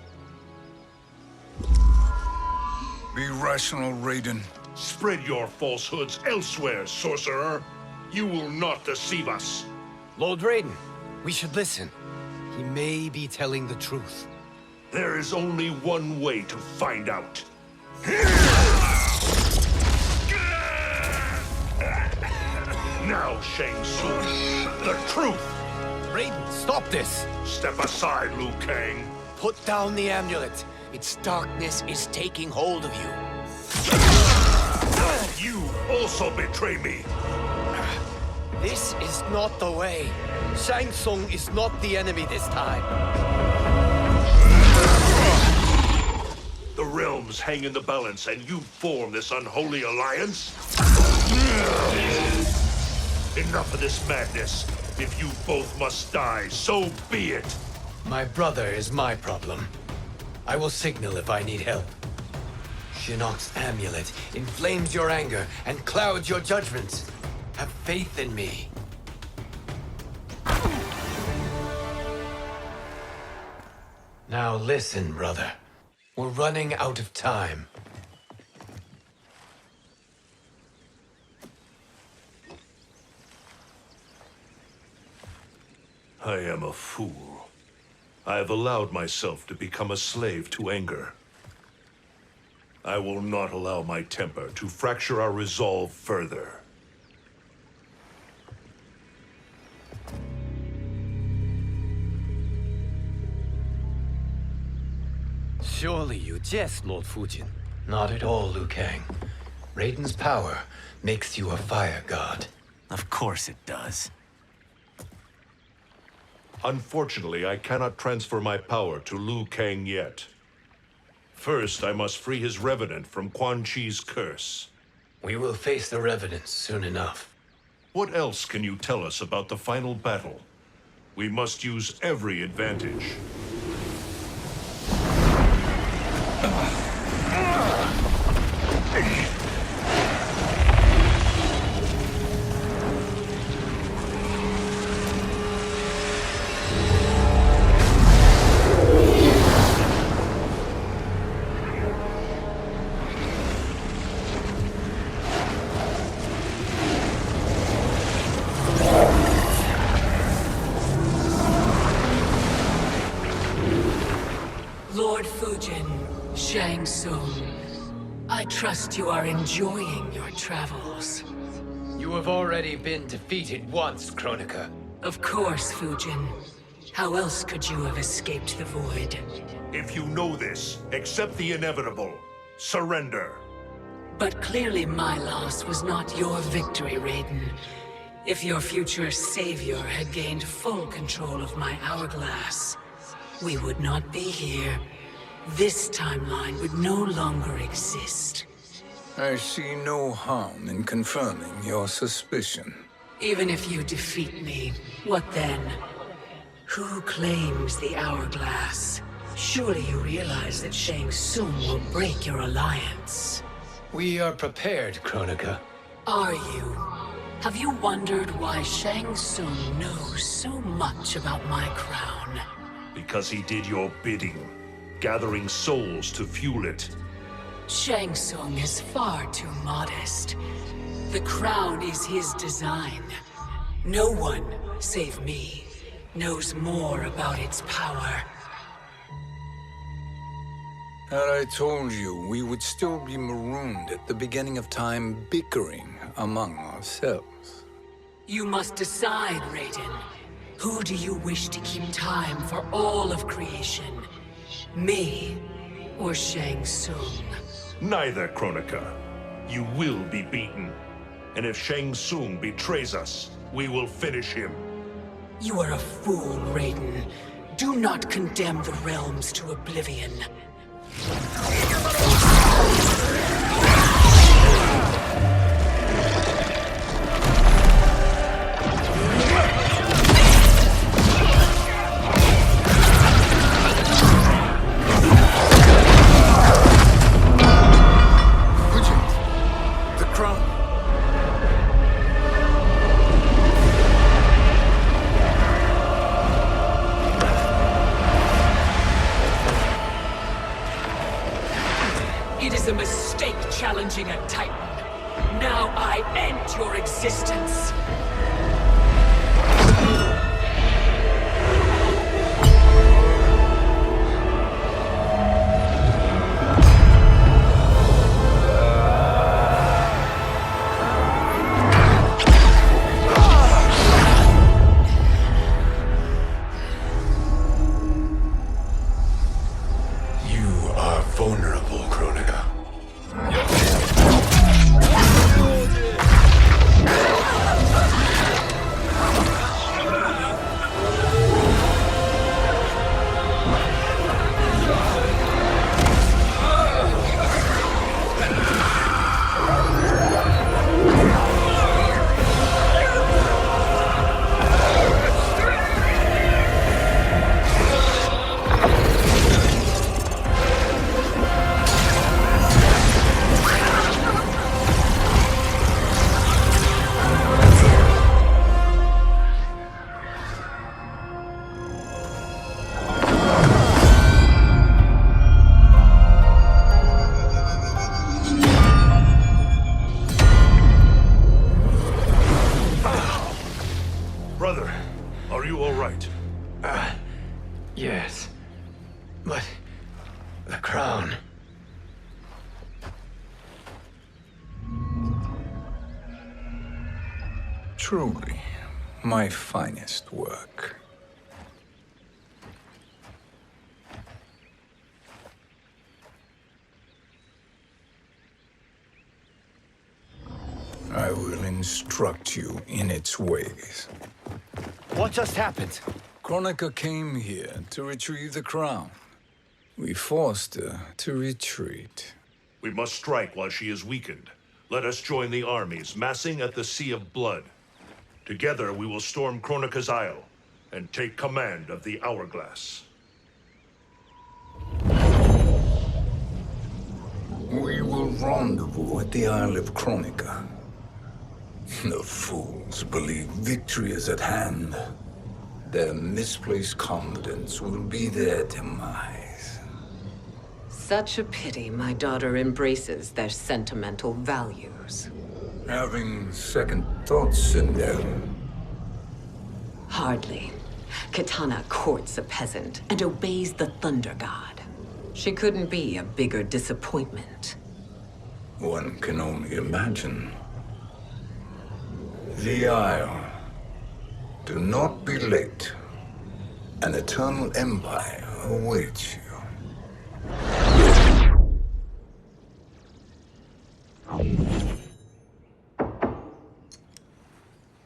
Be rational, Raiden. Spread your falsehoods elsewhere, sorcerer. You will not deceive us. Lord Raiden, we should listen. He may be telling the truth. There is only one way to find out. Now, Shang Tsung, the truth! Raiden, stop this! Step aside, Liu Kang. Put down the amulet. Its darkness is taking hold of you. You also betray me. This is not the way. Shang Tsung is not the enemy this time. The realms realms hang in the balance and you form this unholy alliance? Enough of this madness. If you both must die, so be it. My brother is my problem. I will signal if I need help. Shinnok's amulet inflames your anger and clouds your judgments. Have faith in me. Now listen, brother. We're running out of time. I am a fool. I have allowed myself to become a slave to anger. I will not allow my temper to fracture our resolve further. Surely you jest, Lord Fujin. Not at all, Liu Kang. Raiden's power makes you a fire god. Of course it does. Unfortunately, I cannot transfer my power to Liu Kang yet. First, I must free his Revenant from Quan Chi's curse. We will face the Revenants soon enough. What else can you tell us about the final battle? We must use every advantage. Lord Fujin, Shang Tsung, I trust you are enjoying your travels. You have already been defeated once, Kronika. Of course, Fujin. How else could you have escaped the void? If you know this, accept the inevitable. Surrender. But clearly my loss was not your victory, Raiden. If your future savior had gained full control of my hourglass, we would not be here. This timeline would no longer exist. I see no harm in confirming your suspicion. Even if you defeat me, what then? Who claims the hourglass? Surely you realize that Shang Tsung will break your alliance. We are prepared, Kronika. Are you? Have you wondered why Shang Tsung knows so much about my crown? Because he did your bidding, gathering souls to fuel it. Shang Tsung is far too modest. The crown is his design. No one, save me, knows more about its power. Had I told you, we would still be marooned at the beginning of time, bickering among ourselves. You must decide, Raiden. Who do you wish to keep time for all of creation? Me or Shang Tsung? Neither, Kronika. You will be beaten. And if Shang Tsung betrays us, we will finish him. You are a fool, Raiden. Do not condemn the realms to oblivion. It is a mistake challenging a Titan. Now I end your existence. You are vulnerable, Kronika. you all right? Yes. But the crown. Truly, my finest work. I will instruct you in its ways. What just happened? Kronika came here to retrieve the crown. We forced her to retreat. We must strike while she is weakened. Let us join the armies, massing at the Sea of Blood. Together we will storm Kronika's Isle and take command of the Hourglass. We will rendezvous at the Isle of Kronika. The fools believe victory is at hand. Their misplaced confidence will be their demise. Such a pity my daughter embraces their sentimental values. Having second thoughts in them. Hardly. Kitana courts a peasant and obeys the Thunder God. She couldn't be a bigger disappointment. One can only imagine. The Isle. Do not be late. An eternal empire awaits you.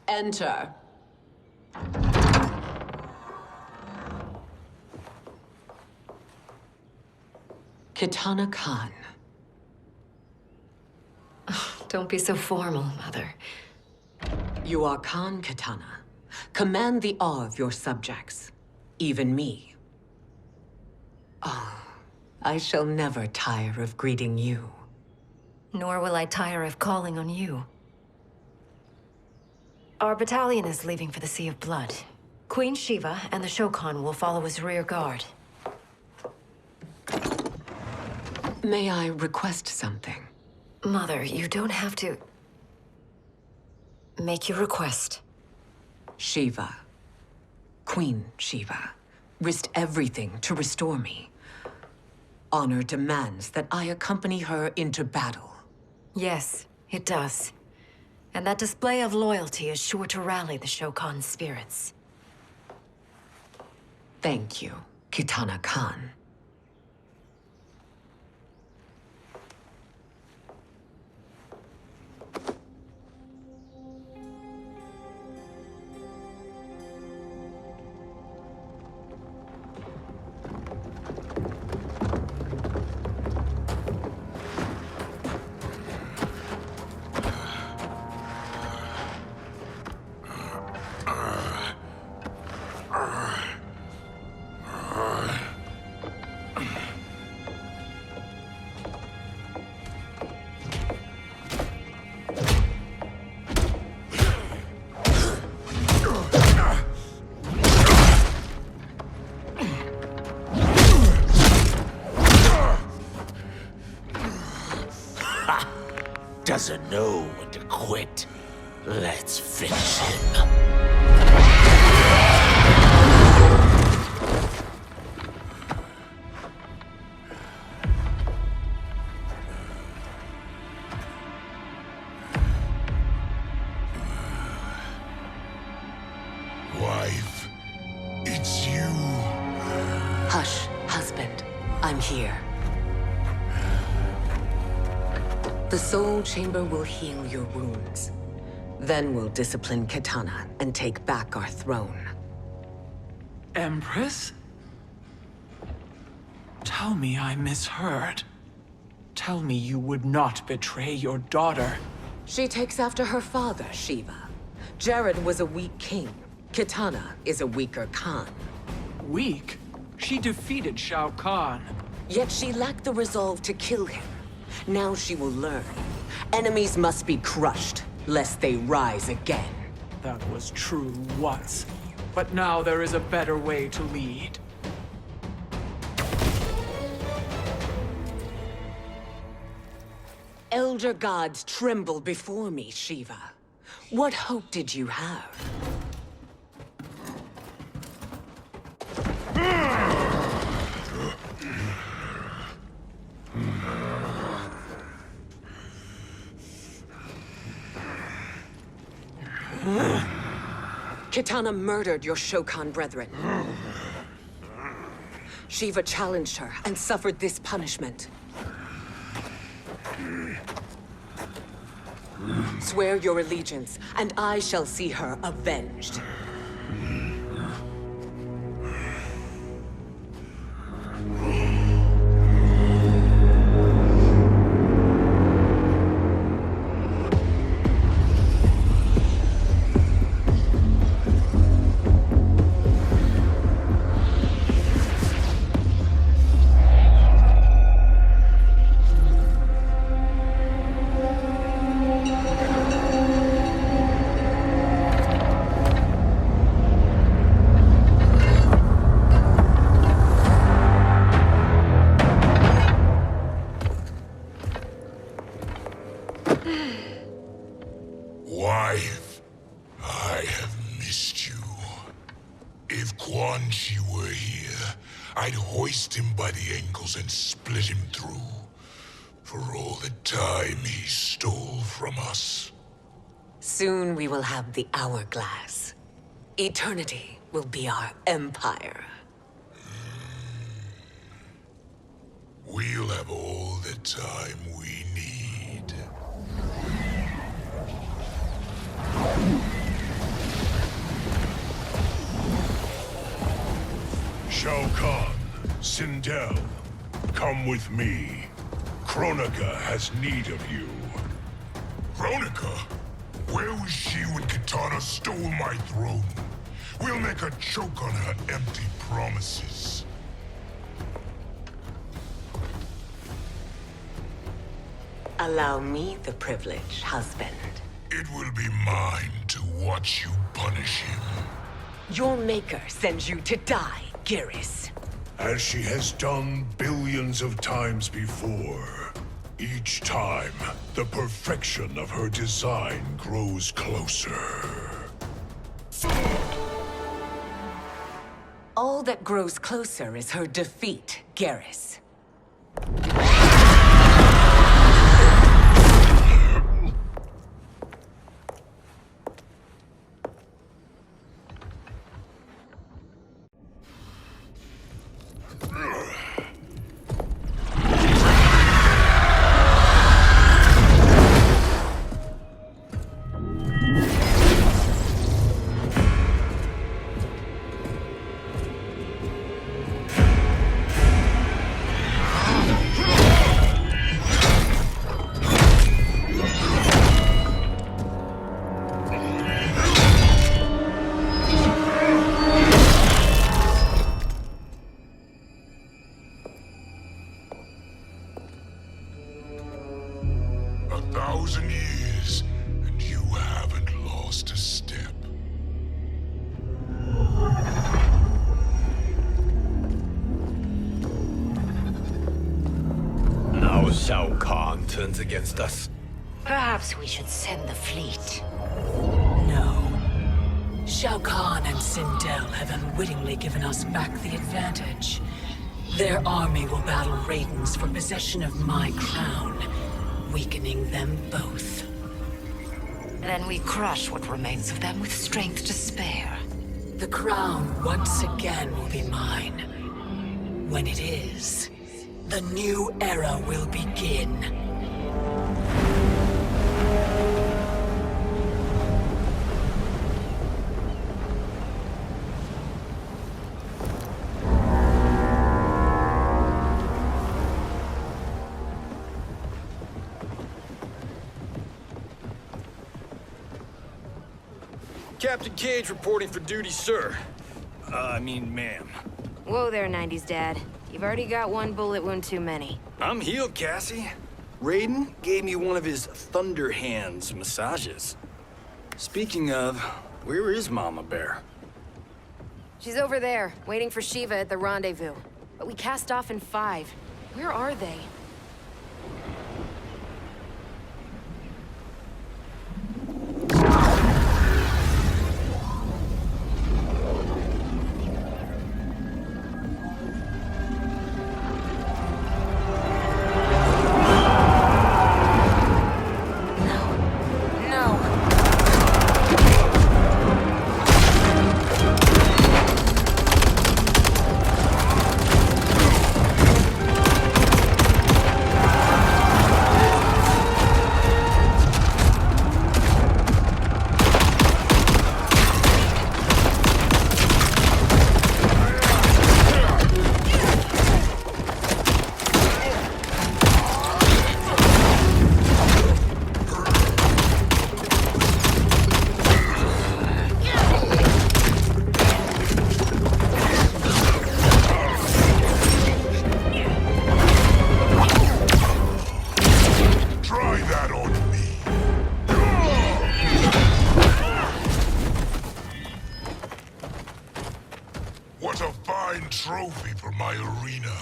Enter. Kitana Khan. Don't be so formal, Mother. You are Khan Kitana. Command the awe of your subjects, even me. Oh, I shall never tire of greeting you. Nor will I tire of calling on you. Our battalion is leaving for the Sea of Blood. Queen Shiva and the Shokan will follow as rear guard. May I request something? Mother, you don't have to... Make your request. Shiva. Queen Shiva. Risked everything to restore me. Honor demands that I accompany her into battle. Yes, it does. And that display of loyalty is sure to rally the Shokan's spirits. Thank you, Kitana Khan. Doesn't know when to quit. Let's finish him. Wife, it's you. Hush, husband. I'm here. The Soul Chamber will heal your wounds. Then we'll discipline Kitana and take back our throne. Empress? Tell me I misheard. Tell me you would not betray your daughter. She takes after her father, Shiva. Jared was a weak king. Kitana is a weaker Khan. Weak? She defeated Shao Kahn. Yet she lacked the resolve to kill him. Now she will learn. Enemies must be crushed, lest they rise again. That was true once. But now there is a better way to lead. Elder gods tremble before me, Shiva. What hope did you have? Kitana murdered your Shokan brethren. Shiva challenged her and suffered this punishment. Swear your allegiance, and I shall see her avenged. Wife, I have missed you. If Quan Chi were here, I'd hoist him by the ankles and split him through. For all the time he stole from us. Soon we will have the hourglass. Eternity will be our empire. We'll have all the time we need. Shao Kahn, Sindel, come with me. Kronika has need of you. Kronika? Where was she when Kitana stole my throne? We'll make her choke on her empty promises. Allow me the privilege, husband. It will be mine to watch you punish him. Your maker sends you to die, Geras. As she has done billions of times before. Each time, the perfection of her design grows closer. All that grows closer is her defeat, Geras. Shao Kahn turns against us. Perhaps we should send the fleet. No. Shao Kahn and Sindel have unwittingly given us back the advantage. Their army will battle Raidens for possession of my crown, weakening them both. Then we crush what remains of them with strength to spare. The crown once again will be mine. When it is, the new era will begin. Captain Cage reporting for duty, sir. Ma'am. Whoa there, 90s dad. You've already got one bullet wound too many. I'm healed, Cassie. Raiden gave me one of his Thunder Hands massages. Speaking of, where is Mama Bear? She's over there, waiting for Shiva at the rendezvous. But we cast off in 5. Where are they? What a fine trophy for my arena.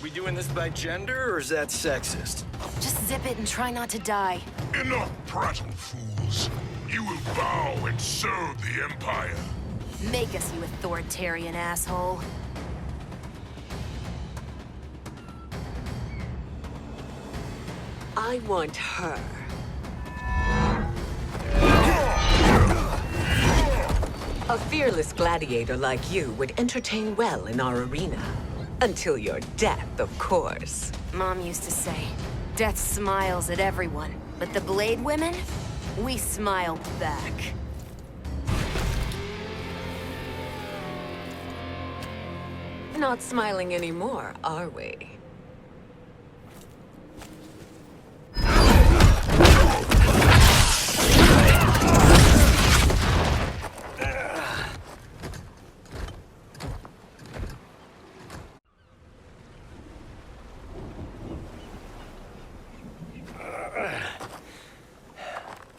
We doing this by gender, or is that sexist? Just zip it and try not to die. Enough prattle, fools. You will bow and serve the Empire. Make us, you authoritarian asshole. I want her. A fearless gladiator like you would entertain well in our arena. Until your death, of course. Mom used to say, death smiles at everyone, but the Blade women, we smile back. Not smiling anymore, are we?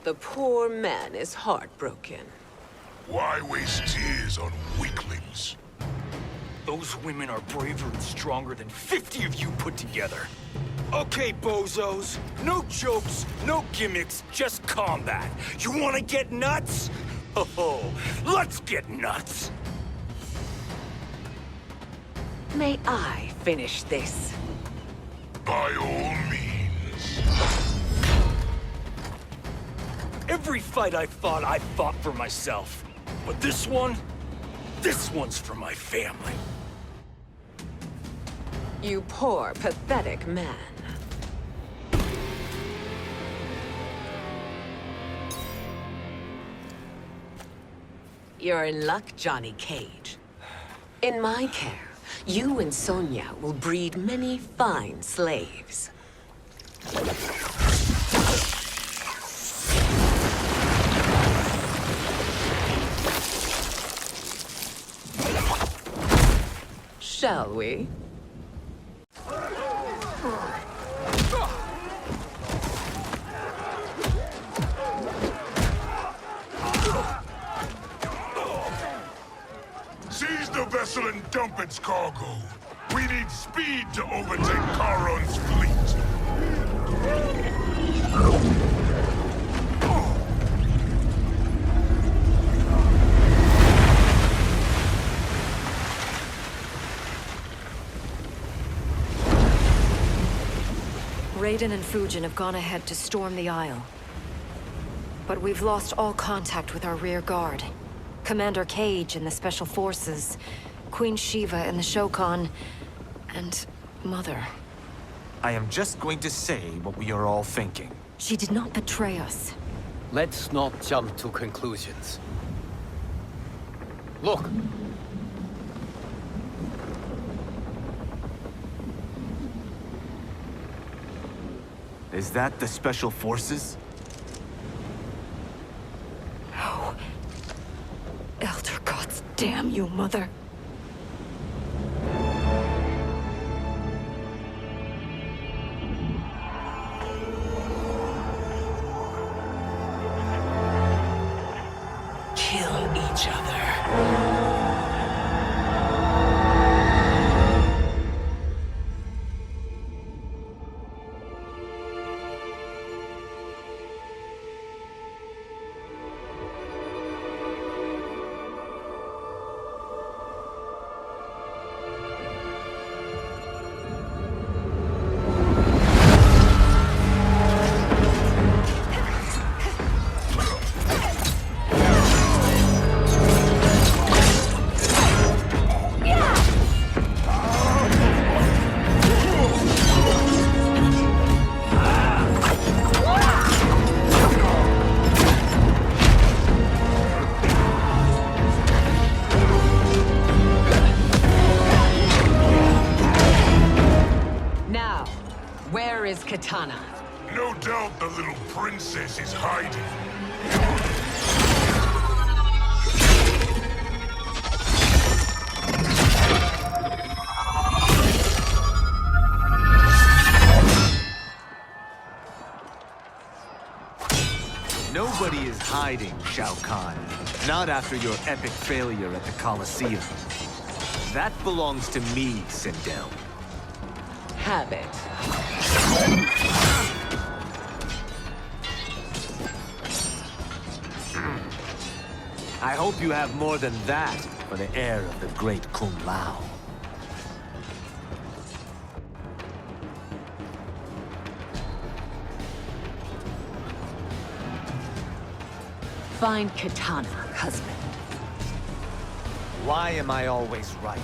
The poor man is heartbroken. Why waste tears on weaklings? Those women are braver and stronger than 50 of you put together. Okay, bozos. No jokes, no gimmicks, just combat. You wanna get nuts? Oh, let's get nuts! May I finish this? By all means. Every fight I fought for myself. But this one's for my family. You poor, pathetic man. You're in luck, Johnny Cage. In my care, you and Sonia will breed many fine slaves. Shall we? Seize the vessel and dump its cargo. We need speed to overtake Charon's fleet. Raiden and Fujin have gone ahead to storm the Isle. But we've lost all contact with our rear guard. Commander Cage and the Special Forces, Queen Shiva and the Shokan, and Mother. I am just going to say what we are all thinking. She did not betray us. Let's not jump to conclusions. Look! Is that the Special Forces? No. Elder gods, damn you, Mother. Kill each other. Katana. No doubt the little princess is hiding. Nobody is hiding. fighting, Shao Kahn. Not after your epic failure at the Colosseum. That belongs to me, Sindel. Have it. I hope you have more than that for the heir of the great Kung Lao. Find Kitana, husband. Why am I always right?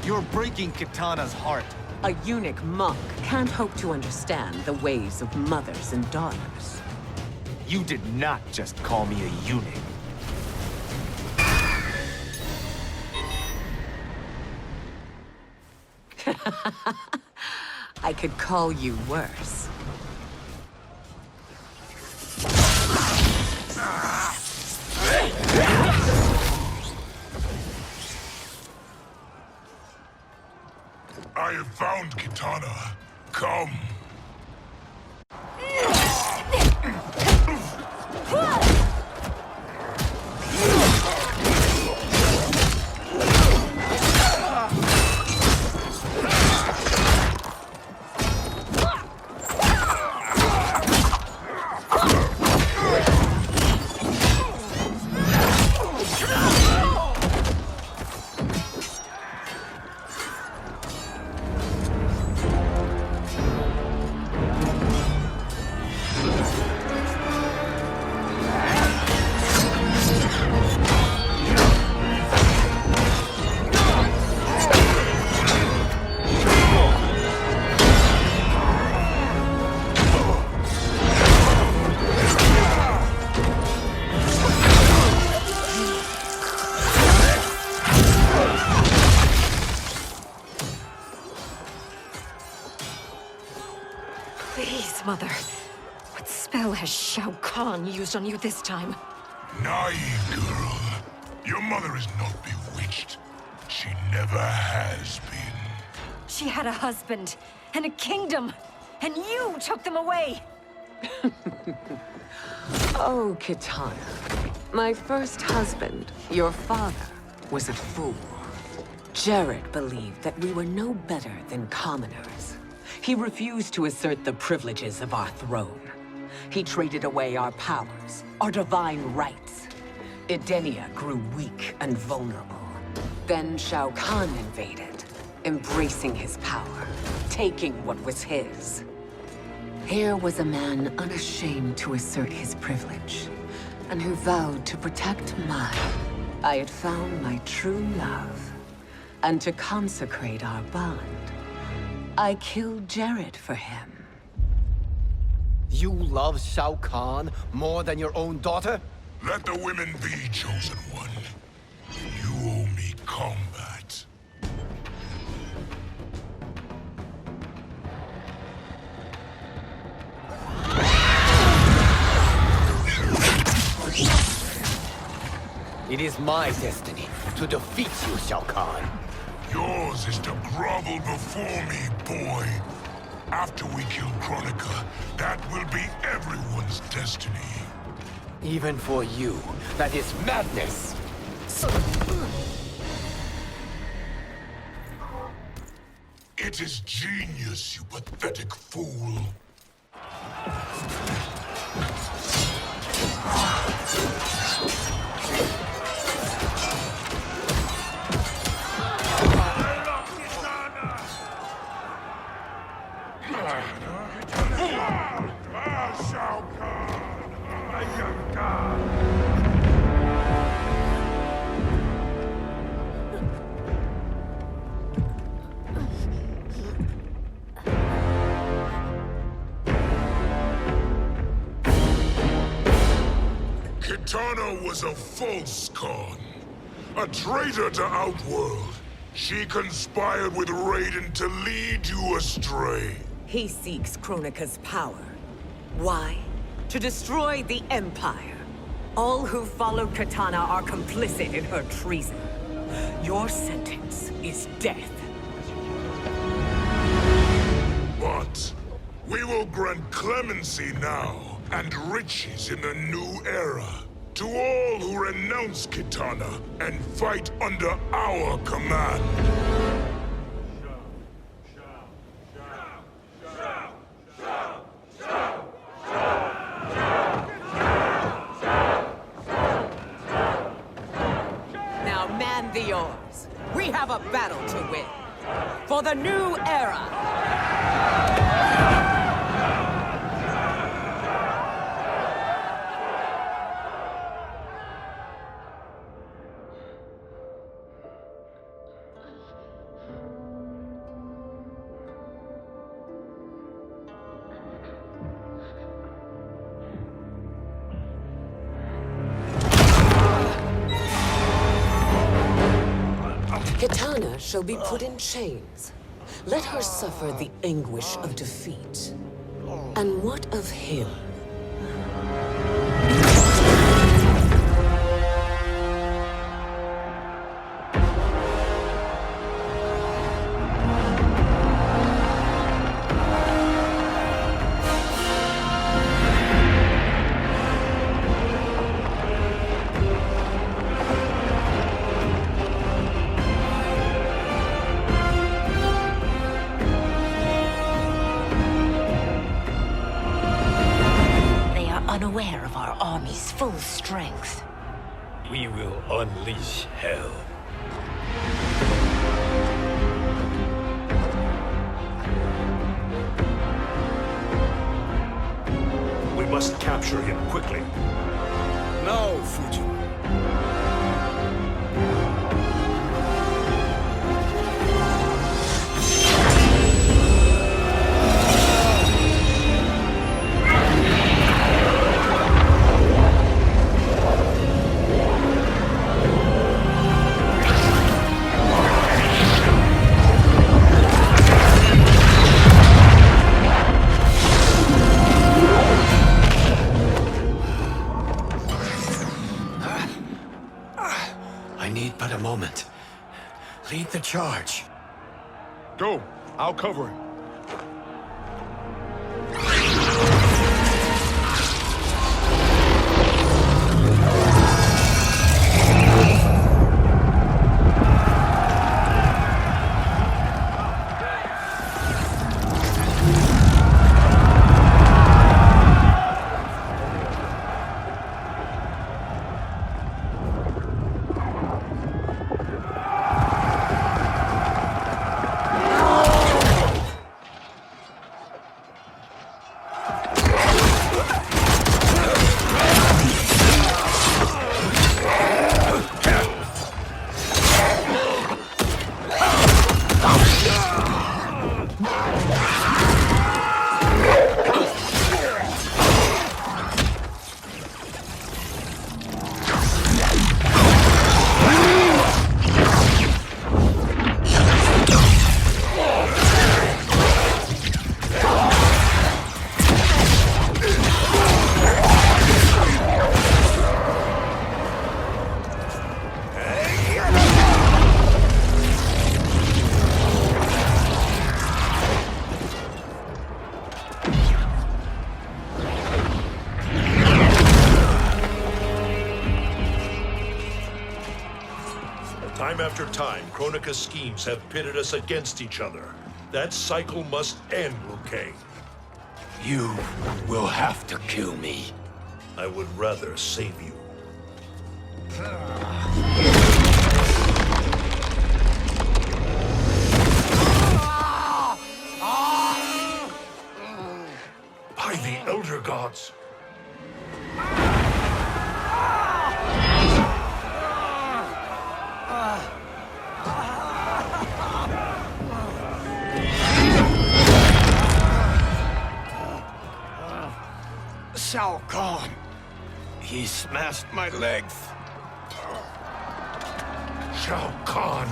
You're breaking Kitana's heart. A eunuch monk can't hope to understand the ways of mothers and daughters. You did not just call me a eunuch. I could call you worse. I have found Kitana. Come. Please, Mother. What spell has Shao Kahn used on you this time? Naive girl. Your mother is not bewitched. She never has been. She had a husband and a kingdom, and you took them away! Oh, Kitana. My first husband, your father, was a fool. Jared believed that we were no better than commoners. He refused to assert the privileges of our throne. He traded away our powers, our divine rights. Edenia grew weak and vulnerable. Then Shao Kahn invaded, embracing his power, taking what was his. Here was a man unashamed to assert his privilege, and who vowed to protect mine. I had found my true love, and to consecrate our bond, I killed Jared for him. You love Shao Kahn more than your own daughter? Let the women be, chosen one. You owe me combat. It is my destiny to defeat you, Shao Kahn. Yours is to grovel before me, boy. After we kill Kronika, that will be everyone's destiny. Even for you, that is madness! It is genius, you pathetic fool. Shao Kahn, I am God. Kitana was a false Khan, a traitor to Outworld. She conspired with Raiden to lead you astray. He seeks Kronika's power. Why? To destroy the Empire. All who follow Kitana are complicit in her treason. Your sentence is death. But we will grant clemency now and riches in the new era To all who renounce Kitana and fight under our command. Now man the oars. We have a battle to win. For the new era. Kitana shall be put in chains. Let her suffer the anguish of defeat. And what of him? Unaware of our army's full strength. We will unleash hell. We must capture him quickly. No, Fujin. But a moment. Lead the charge. Go. I'll cover him. Time after time, Kronika's schemes have pitted us against each other. That cycle must end, Liu Kang. You will have to kill me. I would rather save you. By the Elder Gods! Shao Kahn. He smashed my legs. Shao Kahn.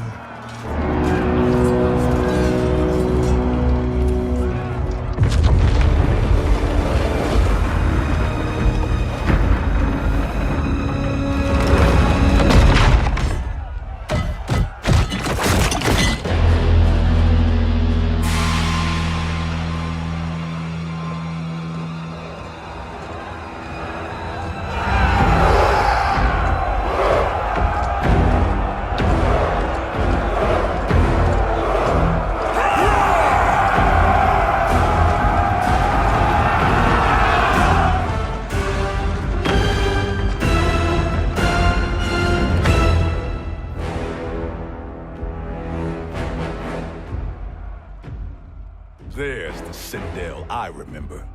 Sindel I remember.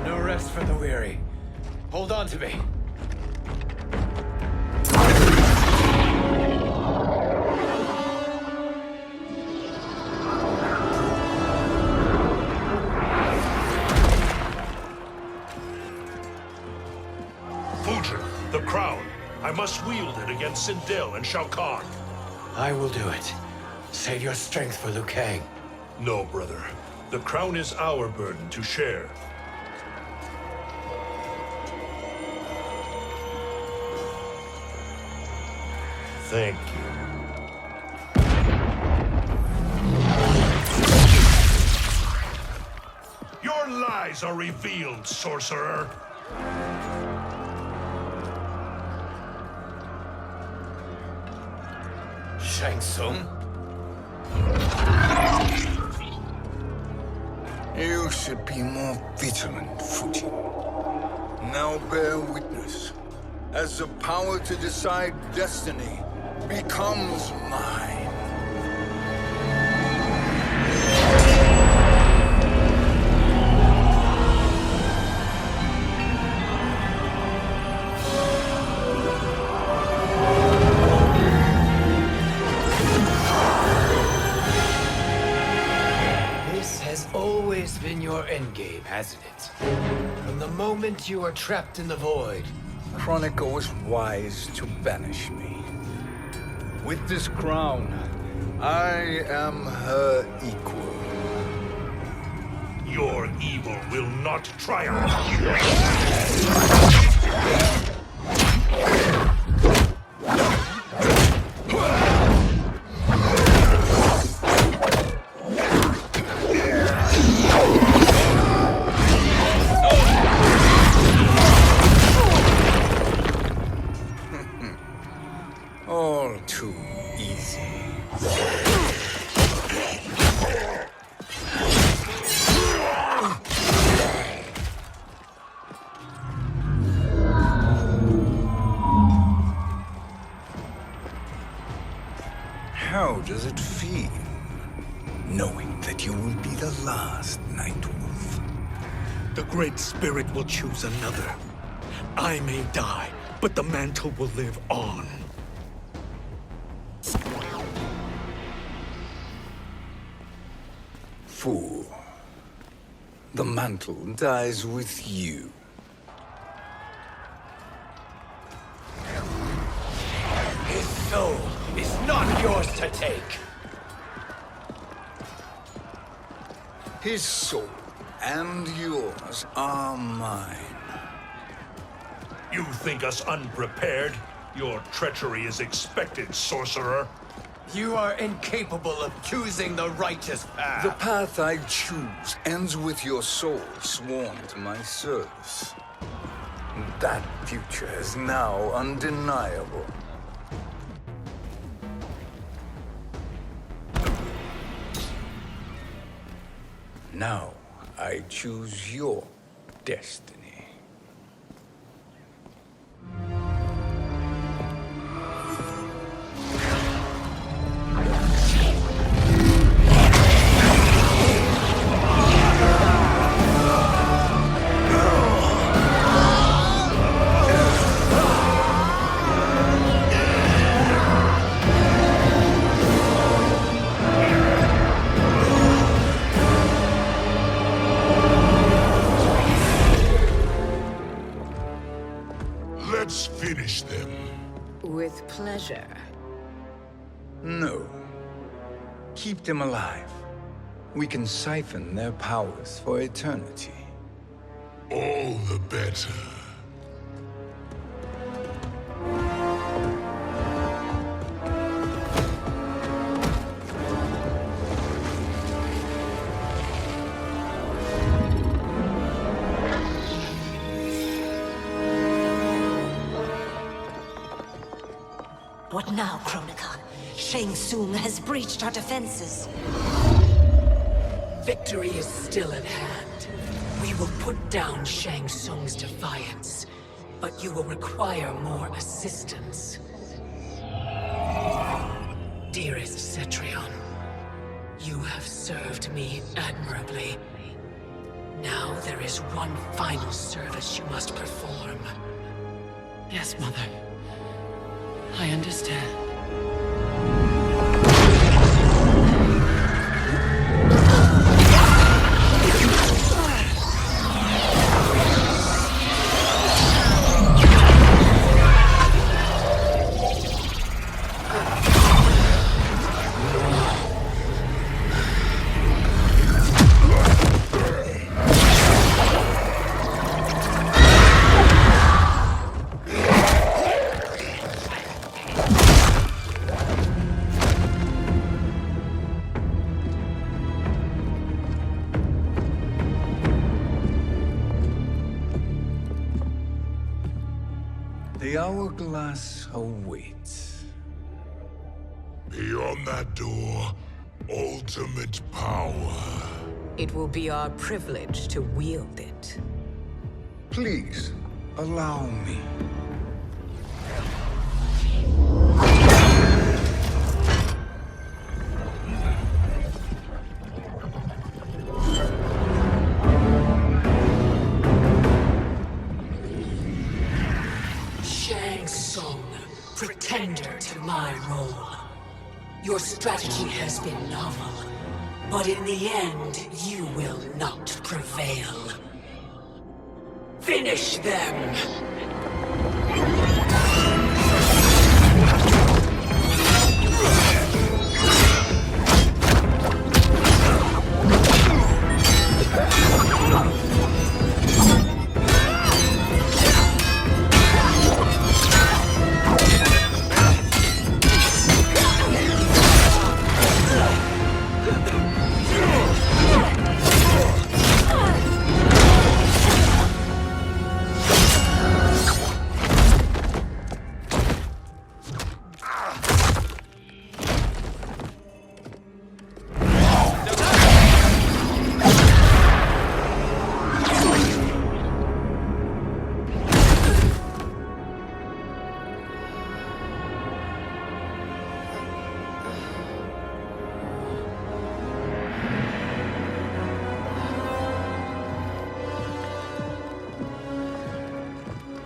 No rest for the weary. Hold on to me. Fujin, the crown. I must wield it against Sindel and Shao Kahn. I will do it. Save your strength for Liu Kang. No, brother. The crown is our burden to share. Thank you. Your lies are revealed, sorcerer. Shang Tsung? You should be more vigilant, Fujin. Now bear witness, as the power to decide destiny becomes mine. Been your endgame, hasn't it? From the moment you were trapped in the void. Kronika was wise to banish me. With this crown, I am her equal. Your evil will not triumph. All too easy. How does it feel, knowing that you will be the last Nightwolf? The Great Spirit will choose another. I may die, but the mantle will live on. Fool. The mantle dies with you. His soul is not yours to take. His soul and yours are mine. You think us unprepared? Your treachery is expected, sorcerer. You are incapable of choosing the righteous path. The path I choose ends with your soul sworn to my service. That future is now undeniable. Now I choose your destiny. Let's finish them. With pleasure. No. Keep them alive. We can siphon their powers for eternity. All the better. What now, Kronika? Shang Tsung has breached our defenses. Victory is still at hand. We will put down Shang Tsung's defiance, but you will require more assistance. Dearest Cetrion, You have served me admirably. Now there is one final service you must perform. Yes, Mother. I understand. The hourglass awaits. Beyond that door, ultimate power. It will be our privilege to wield it. Please, allow me. Shang Tsung, pretender to my role. Your strategy has been novel, but in the end, you will not prevail. Finish them!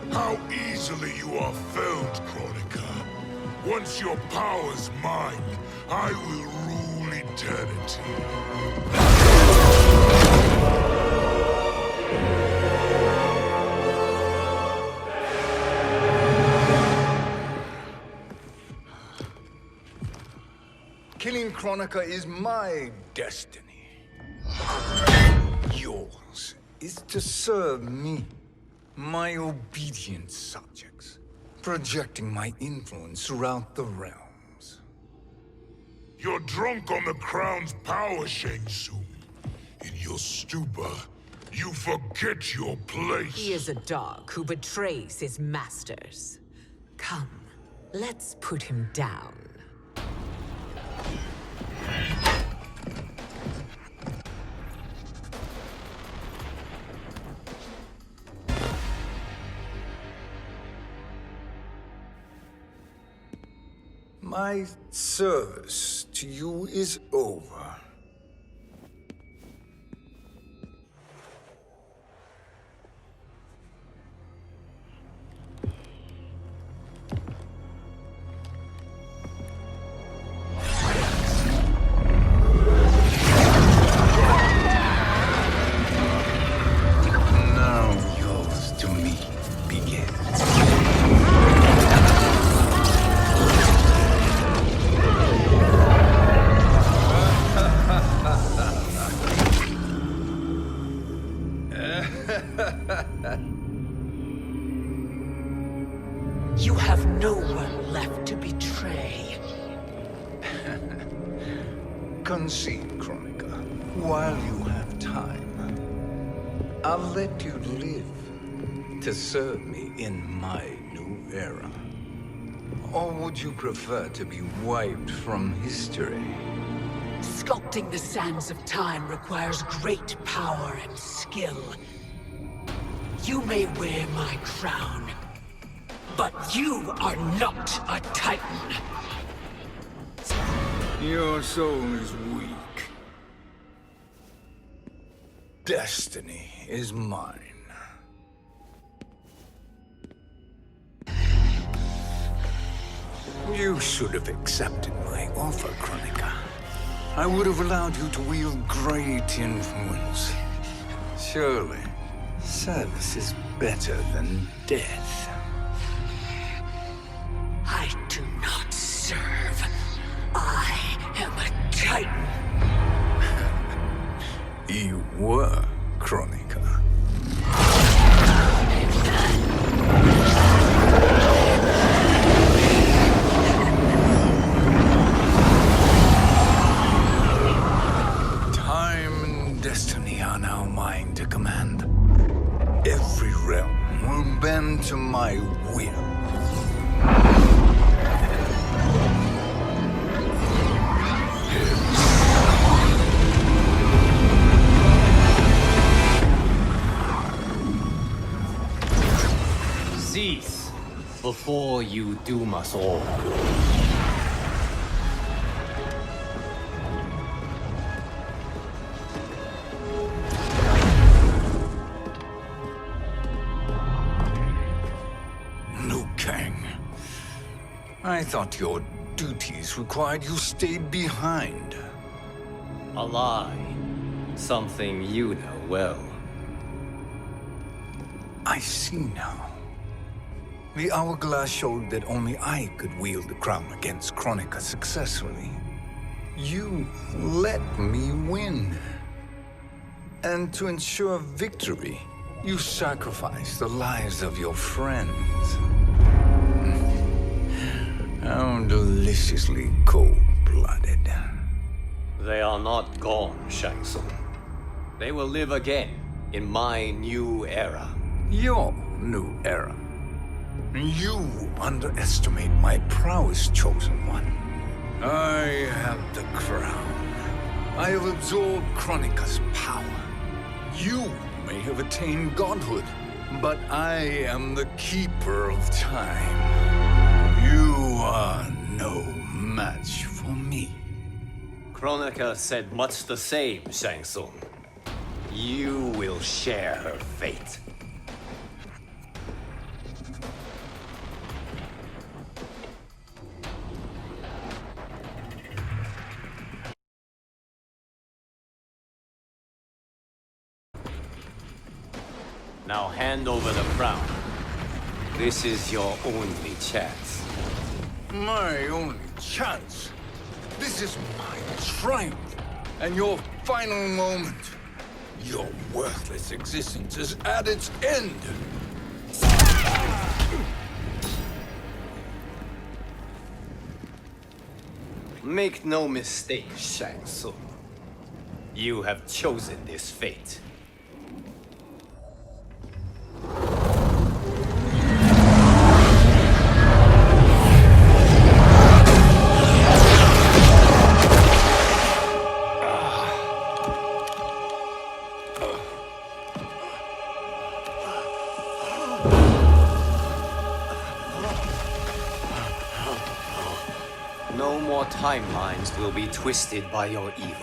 How easily you are felled, Kronika. Once your power's mine, I will rule eternity. Killing Kronika is my destiny. Yours is to serve me, my obedient subjects, projecting my influence throughout the realms. You're drunk on the crown's power, Shang Tsung. In your stupor, you forget your place. He is a dog who betrays his masters. Come, let's put him down. My service to you is over. Now yours to me begins. You have no one left to betray. Concede, Kronika, while you have time. I'll let you live to serve me in my new era. Or would you prefer to be wiped from history? Sculpting the sands of time requires great power and skill. You may wear my crown, but you are not a Titan. Your soul is weak. destiny is mine. You should have accepted my offer, Kronika. I would have allowed you to wield great influence. Surely, service is better than death. I do not serve. I am a Titan. You were, Kronika. Time and destiny are now mine to command. Every realm will bend to my will. Cease before you doom us all. Liu Kang, I thought your duties required you stayed behind. A lie. Something you know well. I see now. The hourglass showed that only I could wield the crown against Kronika successfully. You let me win. And to ensure victory, you sacrificed the lives of your friends. How deliciously cold-blooded. They are not gone, Shang Tsung. They will live again in my new era. Your new era. You underestimate my prowess, Chosen One. I have the crown. I have absorbed Kronika's power. You may have attained godhood, but I am the keeper of time. You are no match for me. Kronika said much the same, Shang Tsung. You will share her fate. Now hand over the crown. This is your only chance. My only chance? This is my triumph, and your final moment. Your worthless existence is at its end. Make no mistake, Shang Tsung. You have chosen this fate. No more timelines will be twisted by your evil.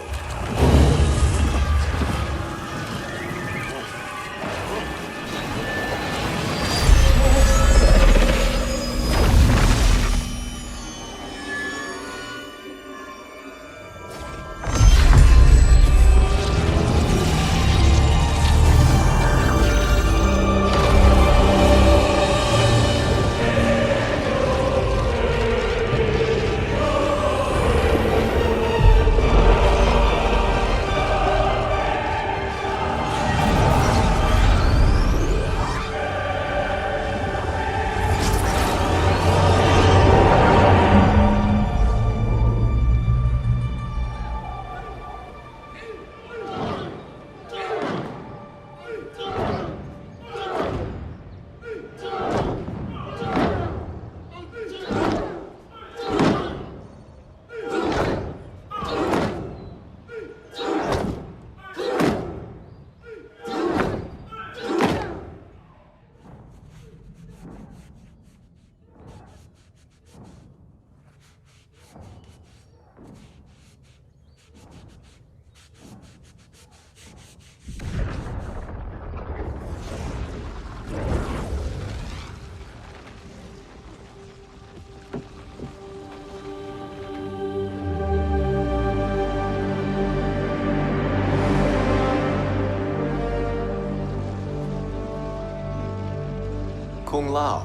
Lao.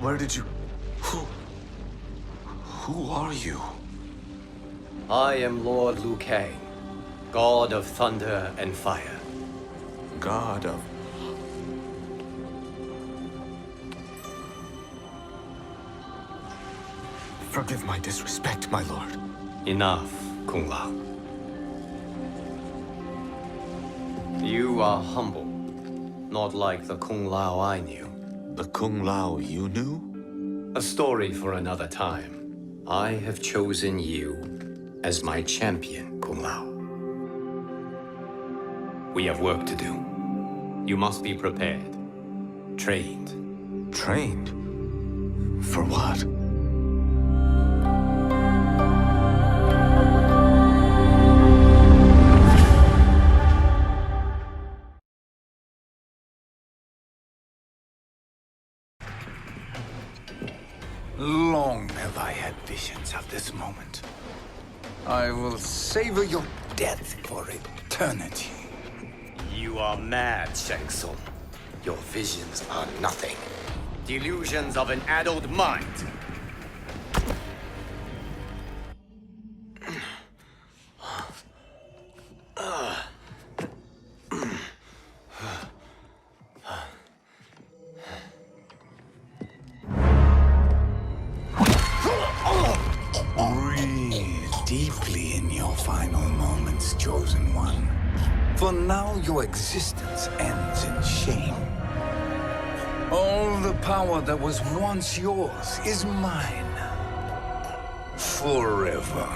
Where did you... Who are you? I am Lord Liu Kang, God of thunder and fire. God of... Forgive my disrespect, my lord. Enough, Kung Lao. You are humble, not like the Kung Lao I knew. The Kung Lao you knew? A story for another time. I have chosen you as my champion, Kung Lao. We have work to do. You must be prepared. Trained. Trained? For what? Long have I had visions of this moment. I will savor your death for eternity. You are mad, Shang Tsung. Your visions are nothing. Delusions of an addled mind. Breathe deeply in your final moments, Chosen One. For now, your existence ends in shame. All the power that was once yours is mine. Forever.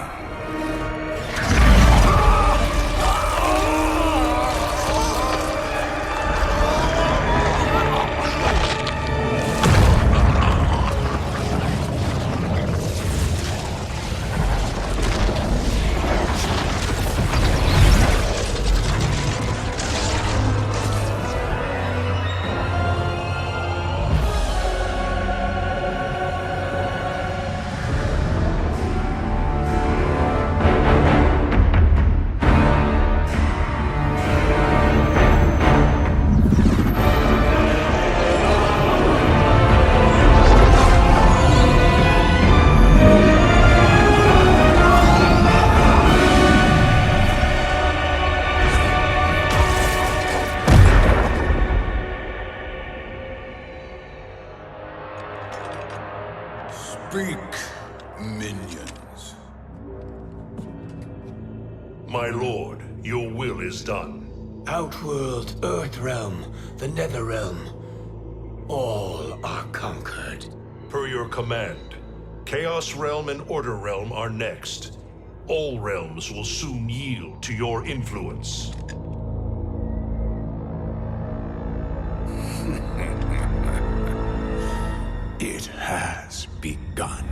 Speak, minions. My lord, your will is done. Outworld, Earthrealm, the Netherrealm. All are conquered. Per your command, Chaos Realm and Order Realm are next. All realms will soon yield to your influence. It has begun.